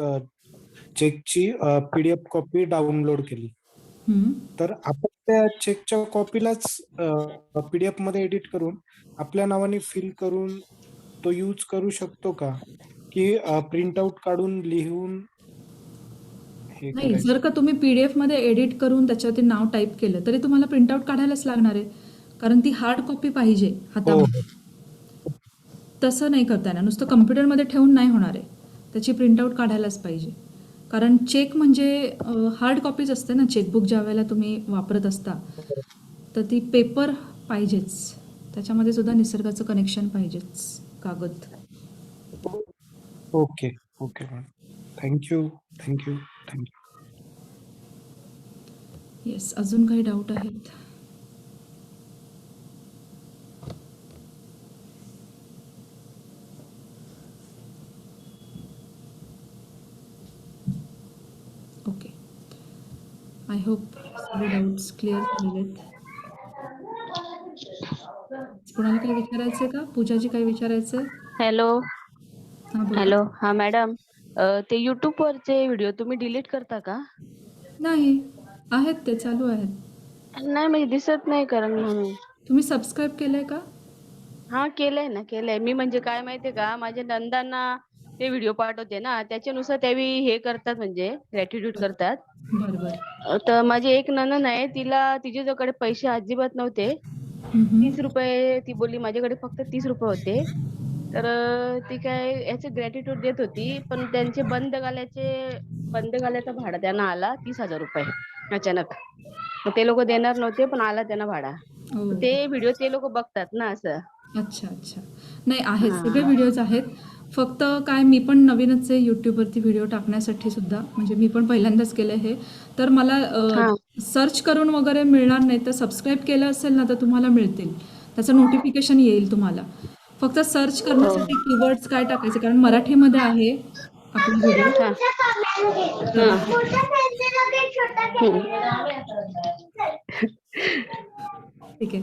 S3: चेकची पीडीएफ कॉपी डाउनलोड केली.
S1: हम्म.
S3: तर आपण त्या चेकच्या कॉपीलाच पीडीएफ मध्ये एडिट करून आपल्या नावाने फिल करून तो यूज करू शकतो का? की प्रिंट आउट काढून लिहून हे
S1: नाही,
S3: करायचं?
S1: जर का तुम्ही PDF मध्ये एडिट करून त्याच्यावरती नाव टाईप केलं तरी तुम्हाला प्रिंटआउट काढायलाच लागणार आहे, कारण ती हार्ड कॉपी पाहिजे
S3: हो
S1: हातामध्ये.
S3: हो.
S1: तसं नाही करता येणार, नुसतं कम्प्युटरमध्ये ठेवून नाही होणार आहे, त्याची प्रिंटआउट काढायलाच पाहिजे. कारण चेक म्हणजे हार्ड कॉपीज असते ना, चेकबुक ज्या वेळेला तुम्ही वापरत असता तर ती पेपर पाहिजेच, त्याच्यामध्ये सुद्धा निसर्गाचं कनेक्शन पाहिजेच, कागद.
S3: Okay okay madam. Thank you thank you thank you.
S1: Yes, अजून काही डाऊट आहेत? ओके, आय होप सगळे डाऊट्स क्लिअर झालेले आहेत. कोणाला काही विचारायचं आहे का? पूजाजी काही विचारायचं आहे?
S4: हॅलो
S1: हां बोला.
S4: हॅलो हा मॅडम, ते YouTube वरचे व्हिडिओ तुम्ही डिलीट करता का?
S1: नाही, आहेत ते चालू आहेत.
S4: नाही म्हणजे दिसत नाही कारण म्हणून.
S1: तुम्ही सबस्क्राईब केलंय का?
S4: हा केलंय ना, केलंय मी. म्हणजे काय माहितीये का, माझ्या नंदांना ते व्हिडिओ पाठवते ना, त्याच्यानुसार त्यावेळी हे करतात, म्हणजे ग्रॅटिट्यूड करतात.
S1: बरं बरं.
S4: तर माझी एक नणंद आहे, तिच्याकडे पैसे अजिबात नव्हते.
S1: हम्म.
S4: 30 रुपये ती बोलली, माझ्याकडे फक्त 30 रुपये होते. तर ती काय याचे ग्रॅटिट्यूड देत होती, पण त्यांचे बंद गाल्याचा भाडा त्यांना आला 30,000 रुपये अचानक. मग ते लोक देणार नव्हते, पण आला त्यांना भाडा.
S1: हो.
S4: तर ते व्हिडिओ ते लोक बघतात ना असं.
S1: अच्छा अच्छा. नाही, आहेत सगळे
S4: हा
S1: व्हिडिओज आहेत. फक्त काय, मी पण नवीनच आहे यूट्यूबवरती व्हिडिओ टाकण्यासाठी सुद्धा, म्हणजे मी पण पहिल्यांदाच केलं हे. तर मला
S4: हा
S1: सर्च करून वगैरे मिळणार नाही, तर सबस्क्राईब केलं असेल ना तर तुम्हाला मिळतील, त्याचं नोटिफिकेशन येईल तुम्हाला. फक्त सर्च
S4: हो
S1: करण्यासाठी कीवर्ड्स काय टाकायचे, कारण मराठीमध्ये आहे आपला व्हिडिओ.
S4: हा
S1: तर
S4: हा.
S1: ठीक आहे.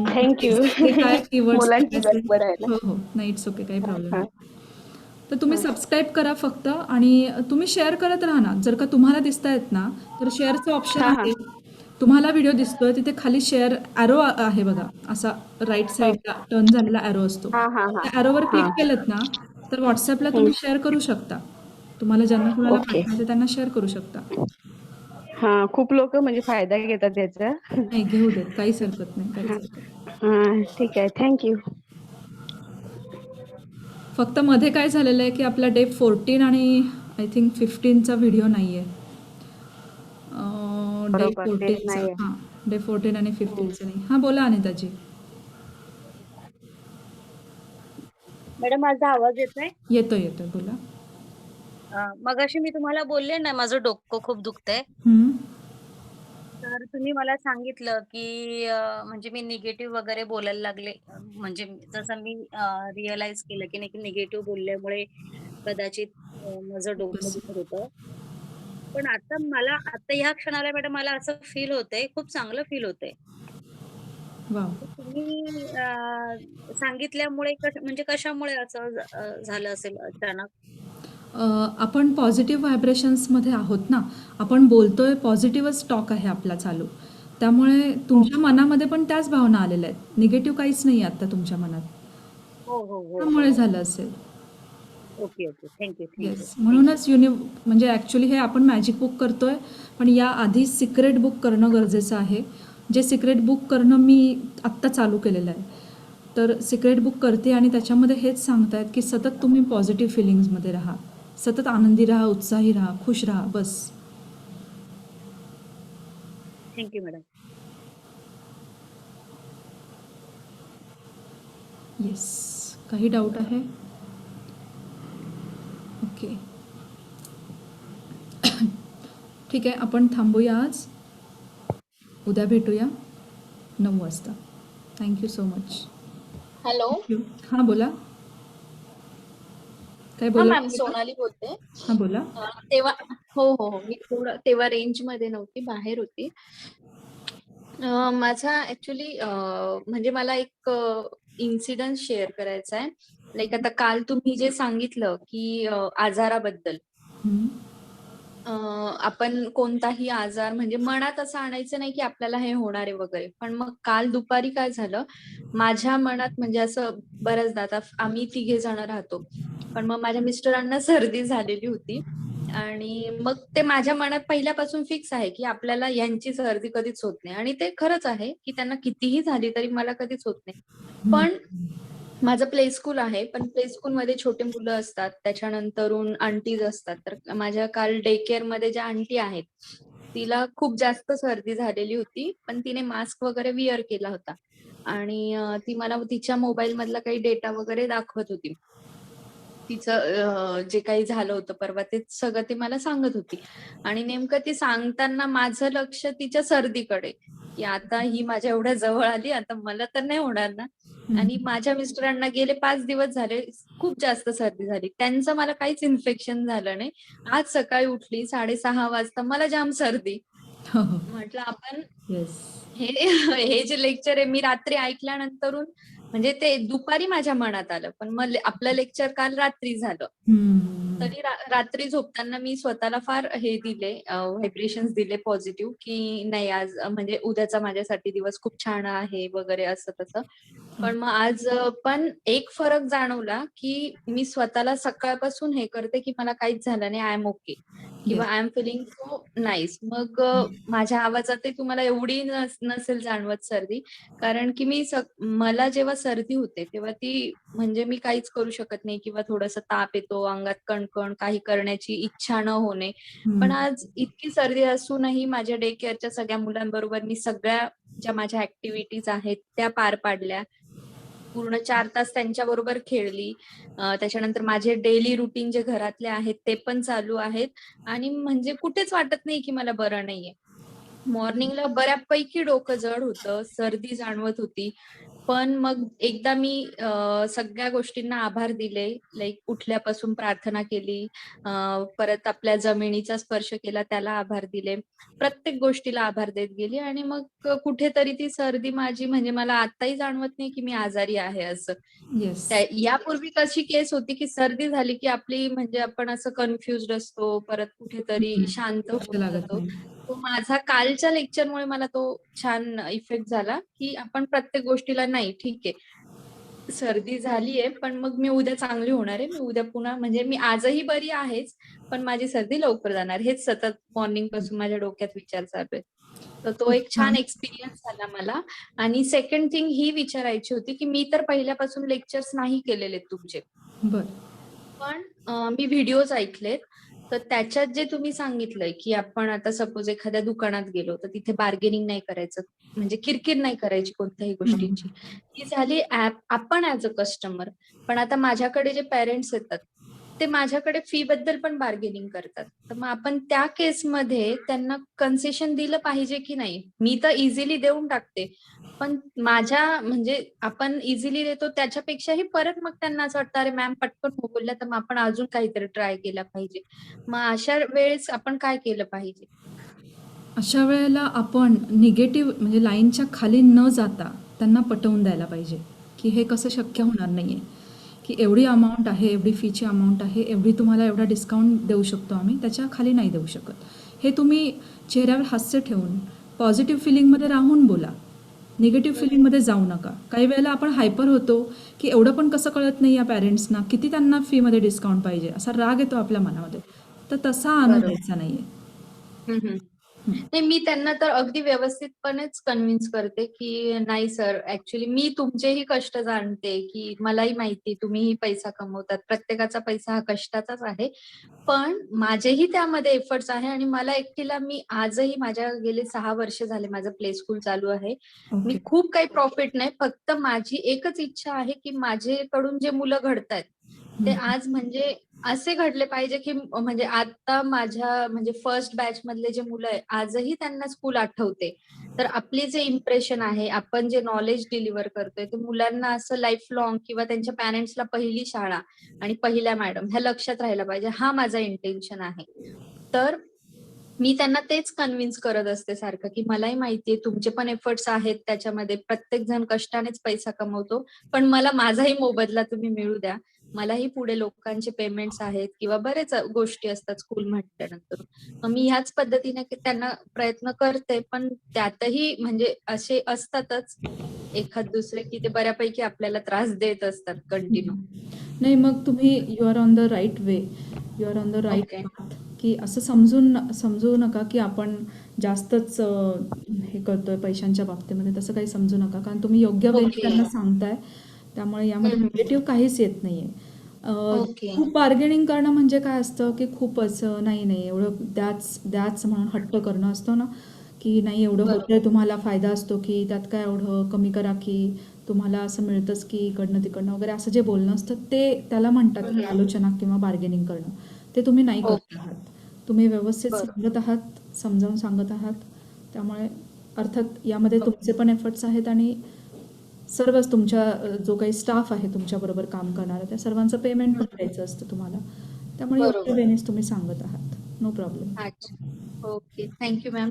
S4: थँक्यू.
S1: एक्झॅक्टली काय कीवर्ड्स
S4: मुलांची
S1: टाकायचे?
S4: गडबड आहे ना.
S1: हो हो, नाही, इट्स ओके, काही प्रॉब्लेम
S4: हा
S1: नाही. तर तुम्ही
S4: हा.
S1: सबस्क्राईब करा फक्त, आणि तुम्ही शेअर करत राहा ना. जर का तुम्हाला दिसतायत ना, तर शेअरचं ऑप्शन
S4: हा हा
S1: आहे. तुम्हाला व्हिडिओ दिसतोय तिथे खाली शेअर ॲरो आहे बघा, असा राईट साईडला टर्न झालेला ॲरो असतो.
S4: हा हा हा
S1: त्या ॲरोवर
S4: हा.
S1: क्लिक केलं ना, तर व्हॉट्सॲपला
S4: हम्म.
S1: तुम्ही शेअर करू शकता. तुम्हाला ज्यांना कुणाला
S4: ओके.
S1: पाठवायचं त्यांना शेअर करू शकता.
S4: हा, खूप लोक म्हणजे फायदा घेतात त्याचा.
S1: नाही, घेऊ देत, काहीच हरकत नाही, काहीच
S4: हा
S1: हरकत नाही.
S4: हा, ठीक आहे, थँक्यू.
S1: फक्त मध्ये काय झालेलं आहे की आपला डे 14 आणि आय थिंक 15चा व्हिडिओ नाही आहे. डे
S4: बरोबर, तेच
S1: 14चा,
S4: नाहीये.
S1: हां, डे 14 आणि 15चं नाही. हां बोला अनिताजी.
S2: मॅडम माझा आवाज येतोय?
S1: येतोय येतोय बोला.
S2: मगाशी मी तुम्हाला बोलले ना माझं डोकं खूप दुखतंय.
S1: हं.
S2: तर तुम्ही मला सांगितलं, की म्हणजे मी निगेटिव्ह वगैरे बोलायला लागले. म्हणजे जसं मी रिअलाईज केलं, की नाही की निगेटिव्ह बोलल्यामुळे कदाचित माझं डोकं
S1: बस.
S2: दुखत होतं. पण आता ह्या क्षणाला मॅडम मला असं फील होतंय, खूप चांगलं फील होतंय.
S1: वॉव!
S2: तर तुम्ही सांगितल्यामुळे म्हणजे कशामुळे असं झालं असेल अचानक?
S1: आपण पॉझिटिव्ह व्हायब्रेशन्समध्ये आहोत ना. आपण बोलतोय, पॉझिटिव्हच टॉक आहे आपला चालू. त्यामुळे
S2: हो,
S1: तुमच्या मनामध्ये पण त्याच भावना आलेल्या आहेत. निगेटिव्ह काहीच नाही आहे आता तुमच्या मनात.
S2: हो, हो, हो, हो.
S1: त्यामुळे झालं असेल.
S2: Okay, okay. Thank you, thank you,
S1: yes.
S2: Thank you.
S1: म्हणूनच म्हणजे ॲक्च्युली हे आपण मॅजिक बुक करतोय, पण या आधी सिक्रेट बुक करणं गरजेचं आहे. जे सिक्रेट बुक करणं मी आत्ता चालू केलेलं आहे. तर सिक्रेट बुक करते आणि त्याच्यामध्ये हेच सांगतायत, की सतत तुम्ही पॉझिटिव्ह फीलिंग्जमध्ये राहा. सतत आनंदी राहा, उत्साही राहा, खुश राहा, बस.
S2: Thank you madam.
S1: येस. काही डाऊट आहे? ओके. ठीक आहे, आपण थांबूया आज. उद्या भेटूया 9 वाजता. Thank you so much.
S5: Hello.
S1: Thank you. हां, बोला. काय
S5: हा
S1: बोलत
S5: मॅम,
S1: होता?
S5: सोनाली बोलते.
S1: हां, बोला.
S5: तेव्हा हो हो हो, मी थोडं तेव्हा रेंज मध्ये नव्हती, बाहेर होती. माझा ऍक्च्युली म्हणजे मला एक इन्सिडेंट शेअर करायचा आहे. लाईक आता काल तुम्ही जे सांगितलं की आजाराबद्दल,
S1: हं.
S5: आपण कोणताही आजार म्हणजे मनात असं आणायचं नाही की आपल्याला हे होणार आहे वगैरे. पण मग काल दुपारी काय झालं, माझ्या मनात म्हणजे असं बऱ्याचदा आता आम्ही तिघे जण राहतो. पण मग माझ्या मिस्टरांना सर्दी झालेली होती आणि मग ते माझ्या मनात पहिल्यापासून फिक्स आहे की आपल्याला यांची सर्दी कधीच होत नाही आणि ते खरंच आहे की त्यांना कितीही झाली तरी मला कधीच होत नाही.
S1: हं.
S5: पण माझं प्ले स्कूल आहे, पण प्ले स्कूलमध्ये छोटे मुलं असतात, त्याच्यानंतरून आंटीज असतात. तर माझ्या काल डे केअरमध्ये ज्या आंटी आहेत, तिला खूप जास्त सर्दी झालेली होती, पण तिने मास्क वगैरे विअर केला होता आणि ती मला तिच्या मोबाईलमधला काही डेटा वगैरे दाखवत होती. तिचं जे काही झालं होतं परवा ते सगळं ती मला सांगत होती आणि नेमकं ती सांगताना माझं लक्ष तिच्या सर्दीकडे, की आता ही माझ्या एवढ्या जवळ आली, आता मला तर नाही होणार ना.
S1: हं.
S5: आणि माझ्या मिस्टरांना गेले 5 दिवस झाले खूप जास्त सर्दी झाली. त्यांचं मला काहीच इन्फेक्शन झालं नाही. आज सकाळी उठली 6:30 वाजता मला जाम सर्दी.
S1: हो, हो.
S5: म्हटलं आपण
S1: येस.
S5: हे हे जे लेक्चर आहे मी रात्री ऐकल्यानंतरून म्हणजे ते दुपारी माझ्या मनात आलं. पण मग आपलं लेक्चर काल रात्री झालं.
S1: हं.
S5: तरी रात्री झोपताना मी स्वतःला फार हे दिले व्हायब्रेशन्स दिले पॉझिटिव्ह, की नाही आज म्हणजे उद्याचा माझ्यासाठी दिवस खूप छान आहे वगैरे असं तसं. पण मग आज पण एक फरक जाणवला, की मी स्वतःला सकाळपासून हे करते, की मला काहीच झालं नाही, आय एम ओके किंवा
S1: yes.
S5: I am feeling so nice. मग माझ्या आवाजातही तुम्हाला एवढी नसेल जाणवत सर्दी. कारण की मला जेव्हा सर्दी होते, तेव्हा ती म्हणजे मी काहीच करू शकत नाही किंवा थोडासा ताप येतो, अंगात कणकण, काही करण्याची इच्छा न होणे. पण
S1: हं.
S5: आज इतकी सर्दी असूनही माझ्या डे केअरच्या सगळ्या मुलांबरोबर मी सगळ्या ज्या माझ्या ऍक्टिव्हिटीज आहेत त्या पार पाडल्या. पूर्ण 4 तास त्यांच्याबरोबर खेळली. त्याच्यानंतर माझे डेली रुटीन जे घरातले आहेत ते पण चालू आहेत आणि म्हणजे कुठेच वाटत नाही की मला बरं नाहीये. मॉर्निंगला बऱ्यापैकी डोकं जड होतं, सर्दी जाणवत होती. पण मग एकदा मी सगळ्या गोष्टींना आभार दिले. लाइक उठल्यापासून प्रार्थना केली. अ, परत आपल्या जमिनीचा स्पर्श केला, त्याला आभार दिले. प्रत्येक गोष्टीला आभार देत गेली आणि मग कुठेतरी ती सर्दी माझी म्हणजे मला आत्ताही जाणवत नाही, की मी आजारी आहे असं.
S1: येस.
S5: यापूर्वी कशी केस होती, की सर्दी झाली, की आपली म्हणजे आपण असं कन्फ्युज्ड असतो, परत कुठेतरी
S1: हं.
S5: शांत
S1: लक्ष
S5: होऊन
S1: लागत
S5: जातो.
S1: नाही.
S5: तो माझा कालच्या लेक्चरमुळे मला तो छान इफेक्ट झाला, की आपण प्रत्येक गोष्टीला नाही ठीक आहे. सर्दी झालीये, पण मग मी उद्या चांगली होणार आहे. मी उद्या पुन्हा म्हणजे मी आजही बरी आहेच, पण माझी सर्दी लवकर जाणार. हेच सतत मॉर्निंग पासून माझ्या डोक्यात विचार चालू आहे. तर तो
S1: खूप
S5: एक छान
S1: छान.
S5: एक्सपिरियन्स झाला मला. आणि सेकंड थिंग ही विचारायची होती, की मी तर पहिल्यापासून लेक्चर्स नाही केलेले तुमचे.
S1: बरं.
S5: पण मी व्हिडिओज ऐकलेत. तर त्याच्यात जे तुम्ही सांगितलंय, की आपण आता सपोज एखाद्या दुकानात गेलो, तर तिथे बार्गेनिंग नाही करायचं. म्हणजे किरकिर नाही करायची कोणत्याही गोष्टीची. ही झाली आपण ॲज अ कस्टमर. पण आता माझ्याकडे जे पेरेंट्स येतात, ते माझ्याकडे फी बद्दल पण बार्गेनिंग करतात. तर मग आपण त्या केसमध्ये त्यांना कन्सेशन दिलं पाहिजे की नाही? मी तर इझिली देऊन टाकते. पण माझ्या म्हणजे आपण इझिली देतो त्याच्यापेक्षाही परत मग त्यांना असं वाटतं, "अरे मॅम पटकन हो बोलल्या, तर मग आपण अजून काहीतरी ट्राय केला पाहिजे." मग अशा वेळेस आपण काय केलं पाहिजे?
S1: अशा वेळेला आपण निगेटिव्ह म्हणजे लाईनच्या खाली न जाता त्यांना पटवून द्यायला पाहिजे, की हे कसं शक्य होणार नाही आहे, की एवढी अमाऊंट आहे, एवढी फीची अमाऊंट आहे, एवढी तुम्हाला एवढा डिस्काउंट देऊ शकतो आम्ही, त्याच्या खाली नाही देऊ शकत. हे तुम्ही चेहऱ्यावर हास्य ठेवून पॉझिटिव्ह फिलिंगमध्ये राहून बोला. निगेटिव्ह फिलिंगमध्ये जाऊ नका. काही वेळेला आपण हायपर होतो, की एवढं पण कसं कळत नाही या पॅरेंट्सना, किती त्यांना फीमध्ये डिस्काउंट पाहिजे, असा राग येतो आपल्या मनामध्ये. तर तसा आणू
S5: बरोबर.
S1: द्यायचा नाही
S5: हं, हं. नाही, मी त्यांना तर अगदी व्यवस्थितपणेच कन्व्हिन्स करते, की नाही सर, ॲक्चुअली मी तुमचेही कष्ट जाणते, की मलाही माहिती तुम्हीही पैसा कमवतात. प्रत्येकाचा पैसा हा कष्टाचाच आहे. पण माझेही त्यामध्ये एफर्ट्स आहे आणि मला एकटीला मी आजही माझ्या गेले 6 वर्ष झाले माझं प्ले स्कूल चालू आहे. मी
S1: ओके.
S5: खूप काही प्रॉफिट नाही. फक्त माझी एकच इच्छा आहे, की माझ्याकडून जे मुलं घडतायत, ते आज म्हणजे असे घडले पाहिजे, की म्हणजे आता माझ्या म्हणजे फर्स्ट बॅच मधले जे मुलं आहे, आजही त्यांना स्कूल आठवते. तर आपली जे इम्प्रेशन आहे, आपण जे नॉलेज डिलिव्हर करतोय, ते मुलांना असं लाईफ लाँग किंवा त्यांच्या पॅरेंट्सला पहिली शाळा आणि पहिल्या मॅडम ह्या लक्षात राहायला पाहिजे. हा माझा इंटेन्शन आहे. तर मी त्यांना तेच कन्व्हिन्स करत असते सारखं, की मलाही माहितीये तुमचे पण एफर्ट्स आहेत त्याच्यामध्ये. प्रत्येक जण कष्टानेच पैसा कमवतो. पण मला माझाही मोबदला तुम्ही मिळू द्या. मलाही पुढे लोकांचे पेमेंट्स आहेत किंवा बरेच गोष्टी असतात स्कूल म्हटल्यानंतर. मग मी ह्याच पद्धतीने त्यांना प्रयत्न करते. पण त्यातही म्हणजे असे असतातच एखाद दुसरे, की ते बऱ्यापैकी आपल्याला त्रास देत असतात कंटिन्यू.
S1: नाही, मग तुम्ही you are on the right way, you are on the right
S5: okay.
S1: Path, की असं समजू नका की आपण जास्तच हे करतोय पैशांच्या बाबतीमध्ये, तसं काही समजू नका. कारण तुम्ही योग्य वेळी
S5: ओके.
S1: त्यांना सांगताय, त्यामुळे यामध्ये
S5: हं, हं.
S1: निगेटिव्ह काहीच येत नाहीये.
S5: ओके.
S1: खूप बार्गेनिंग करणं म्हणजे काय असतं, की खूपच नाही एवढं द्याच म्हणून हट्ट करणं असतं ना, की नाही एवढं होतंय,
S5: बरोबर.
S1: तुम्हाला फायदा असतो की त्यात काय एवढं कमी करा की तुम्हाला असं मिळतंच की इकडनं तिकडनं वगैरे असं जे बोलणं असतं ते त्याला म्हणतात
S5: हं,
S1: की
S5: हं.
S1: आलोचना किंवा बार्गेनिंग करणं. ते तुम्ही नाही करत
S5: ओके.
S1: आहात. तुम्ही व्यवस्थित
S5: बरं.
S1: सांगत आहात, समजावून सांगत आहात. त्यामुळे अर्थात यामध्ये
S5: ओके.
S1: तुमचे पण एफर्ट्स आहेत आणि सर्वच तुमच्या जो काही स्टाफ आहे तुमच्याबरोबर काम करणारा, त्या सर्वांचं पेमेंट
S5: हं,
S1: पण
S5: हं.
S1: द्यायचं असतं तुम्हाला. त्यामुळे योग्य
S5: बरोबर.
S1: वेळेस तुम्ही सांगत आहात. No problem.
S5: अच्छा. ओके. Thank you ma'am.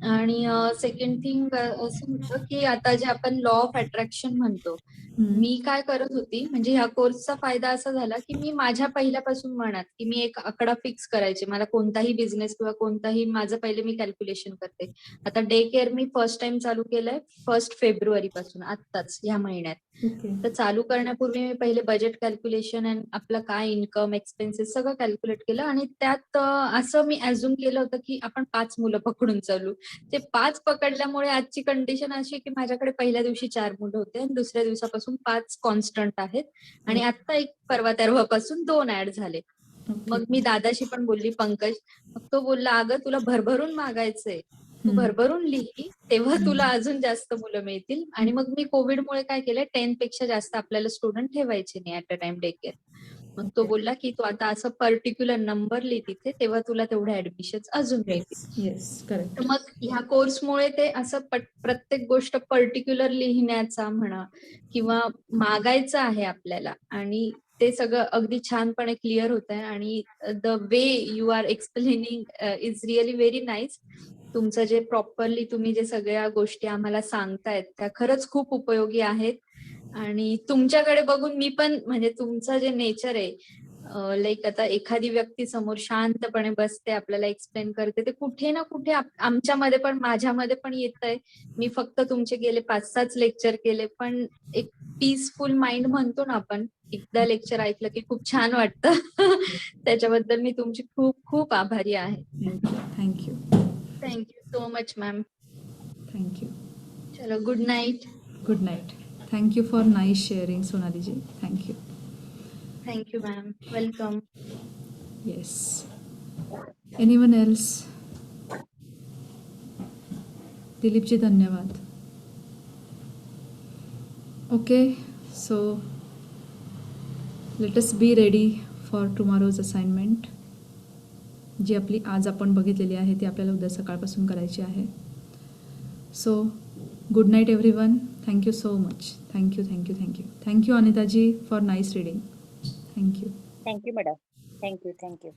S5: आणि सेकंड थिंग असं होतं, की आता जे आपण लॉ ऑफ अट्रॅक्शन म्हणतो, मी काय करत होती, म्हणजे ह्या कोर्सचा फायदा असा झाला, की मी माझ्या पहिल्यापासून मनात, की मी एक आकडा फिक्स करायचे. मला कोणताही बिझनेस किंवा कोणताही माझं पहिले मी कॅल्क्युलेशन करते. आता डे केअर मी फर्स्ट टाईम चालू केलंय 1 फेब्रुवारी पासून, आत्ताच ह्या महिन्यात.
S1: ओके.
S5: तर चालू करण्यापूर्वी मी पहिले बजेट कॅल्क्युलेशन आणि आपलं काय इन्कम, एक्सपेन्सेस सगळं कॅल्क्युलेट केलं आणि त्यात असं मी अझ्युम केलं होतं, की आपण 5 मुलं पकडून चालू. ते 5 पकडल्यामुळे आजची कंडिशन अशी, की माझ्याकडे पहिल्या दिवशी 4 मुलं होते आणि दुसऱ्या दिवसापासून 5 कॉन्स्टंट आहेत आणि आता एक परवा तेरवापासून 2 ॲड झाले.
S1: ओके.
S5: मग मी दादाशी पण बोलली, पंकज. मग तो बोलला, "अगं तुला भरभरून मागायचंय. तू
S1: हं.
S5: भरभरून लिही, तेव्हा
S1: हं.
S5: तुला अजून जास्त मुलं मिळतील." आणि मग मी कोविडमुळे काय केलंय 10 पेक्षा जास्त आपल्याला स्टुडंट ठेवायचे नाही at a time day care. मग तो
S1: ओके.
S5: बोलला, की "तू आता असं पर्टिक्युलर नंबर लिही तिथे, तेव्हा तुला तेवढे ॲडमिशन्स अजून मिळतील."
S1: Yes, yes. करेक्ट.
S5: तर मग ह्या कोर्समुळे ते असं प्रत्येक गोष्ट पर्टिक्युलर लिहिण्याचा म्हणा किंवा मागायचं आहे आपल्याला आणि ते सगळं अगदी छानपणे क्लिअर होतंय आणि the way you are explaining is really very nice. तुमचं जे प्रॉपरली तुम्ही जे सगळ्या गोष्टी आम्हाला सांगतायत त्या खरंच खूप उपयोगी आहेत आणि तुमच्याकडे बघून मी पण म्हणजे तुमचं जे नेचर आहे लाइक आता एखादी व्यक्ती समोर शांतपणे बसते, आपल्याला एक्सप्लेन करते, ते कुठे ना कुठे आमच्यामध्ये पण माझ्यामध्ये पण येतंय. मी फक्त तुमचे गेले 5-6च लेक्चर केले, पण एक पीसफुल माइंड म्हणतो ना आपण, एकदा लेक्चर ऐकलं की खूप छान वाटतं. त्याच्याबद्दल मी तुमची खूप खूप आभारी आहे.
S1: Thank you.
S5: Thank you so much ma'am.
S1: Thank you.
S5: चलो good night.
S1: Good night. Thank you for nice sharing Sonaliji. Thank you.
S5: Thank you ma'am. Welcome.
S1: Yes. Anyone else? Dilipji धन्यवाद. Okay, so let us be ready for tomorrow's assignment. जी आपली आज आपण बघितलेली आहे ती आपल्याला उद्या सकाळपासून करायची आहे. So good night everyone. Thank you so much. Thank you thank you thank you thank you अनिताजी for nice reading. Thank you.
S2: Thank you madam. Thank you.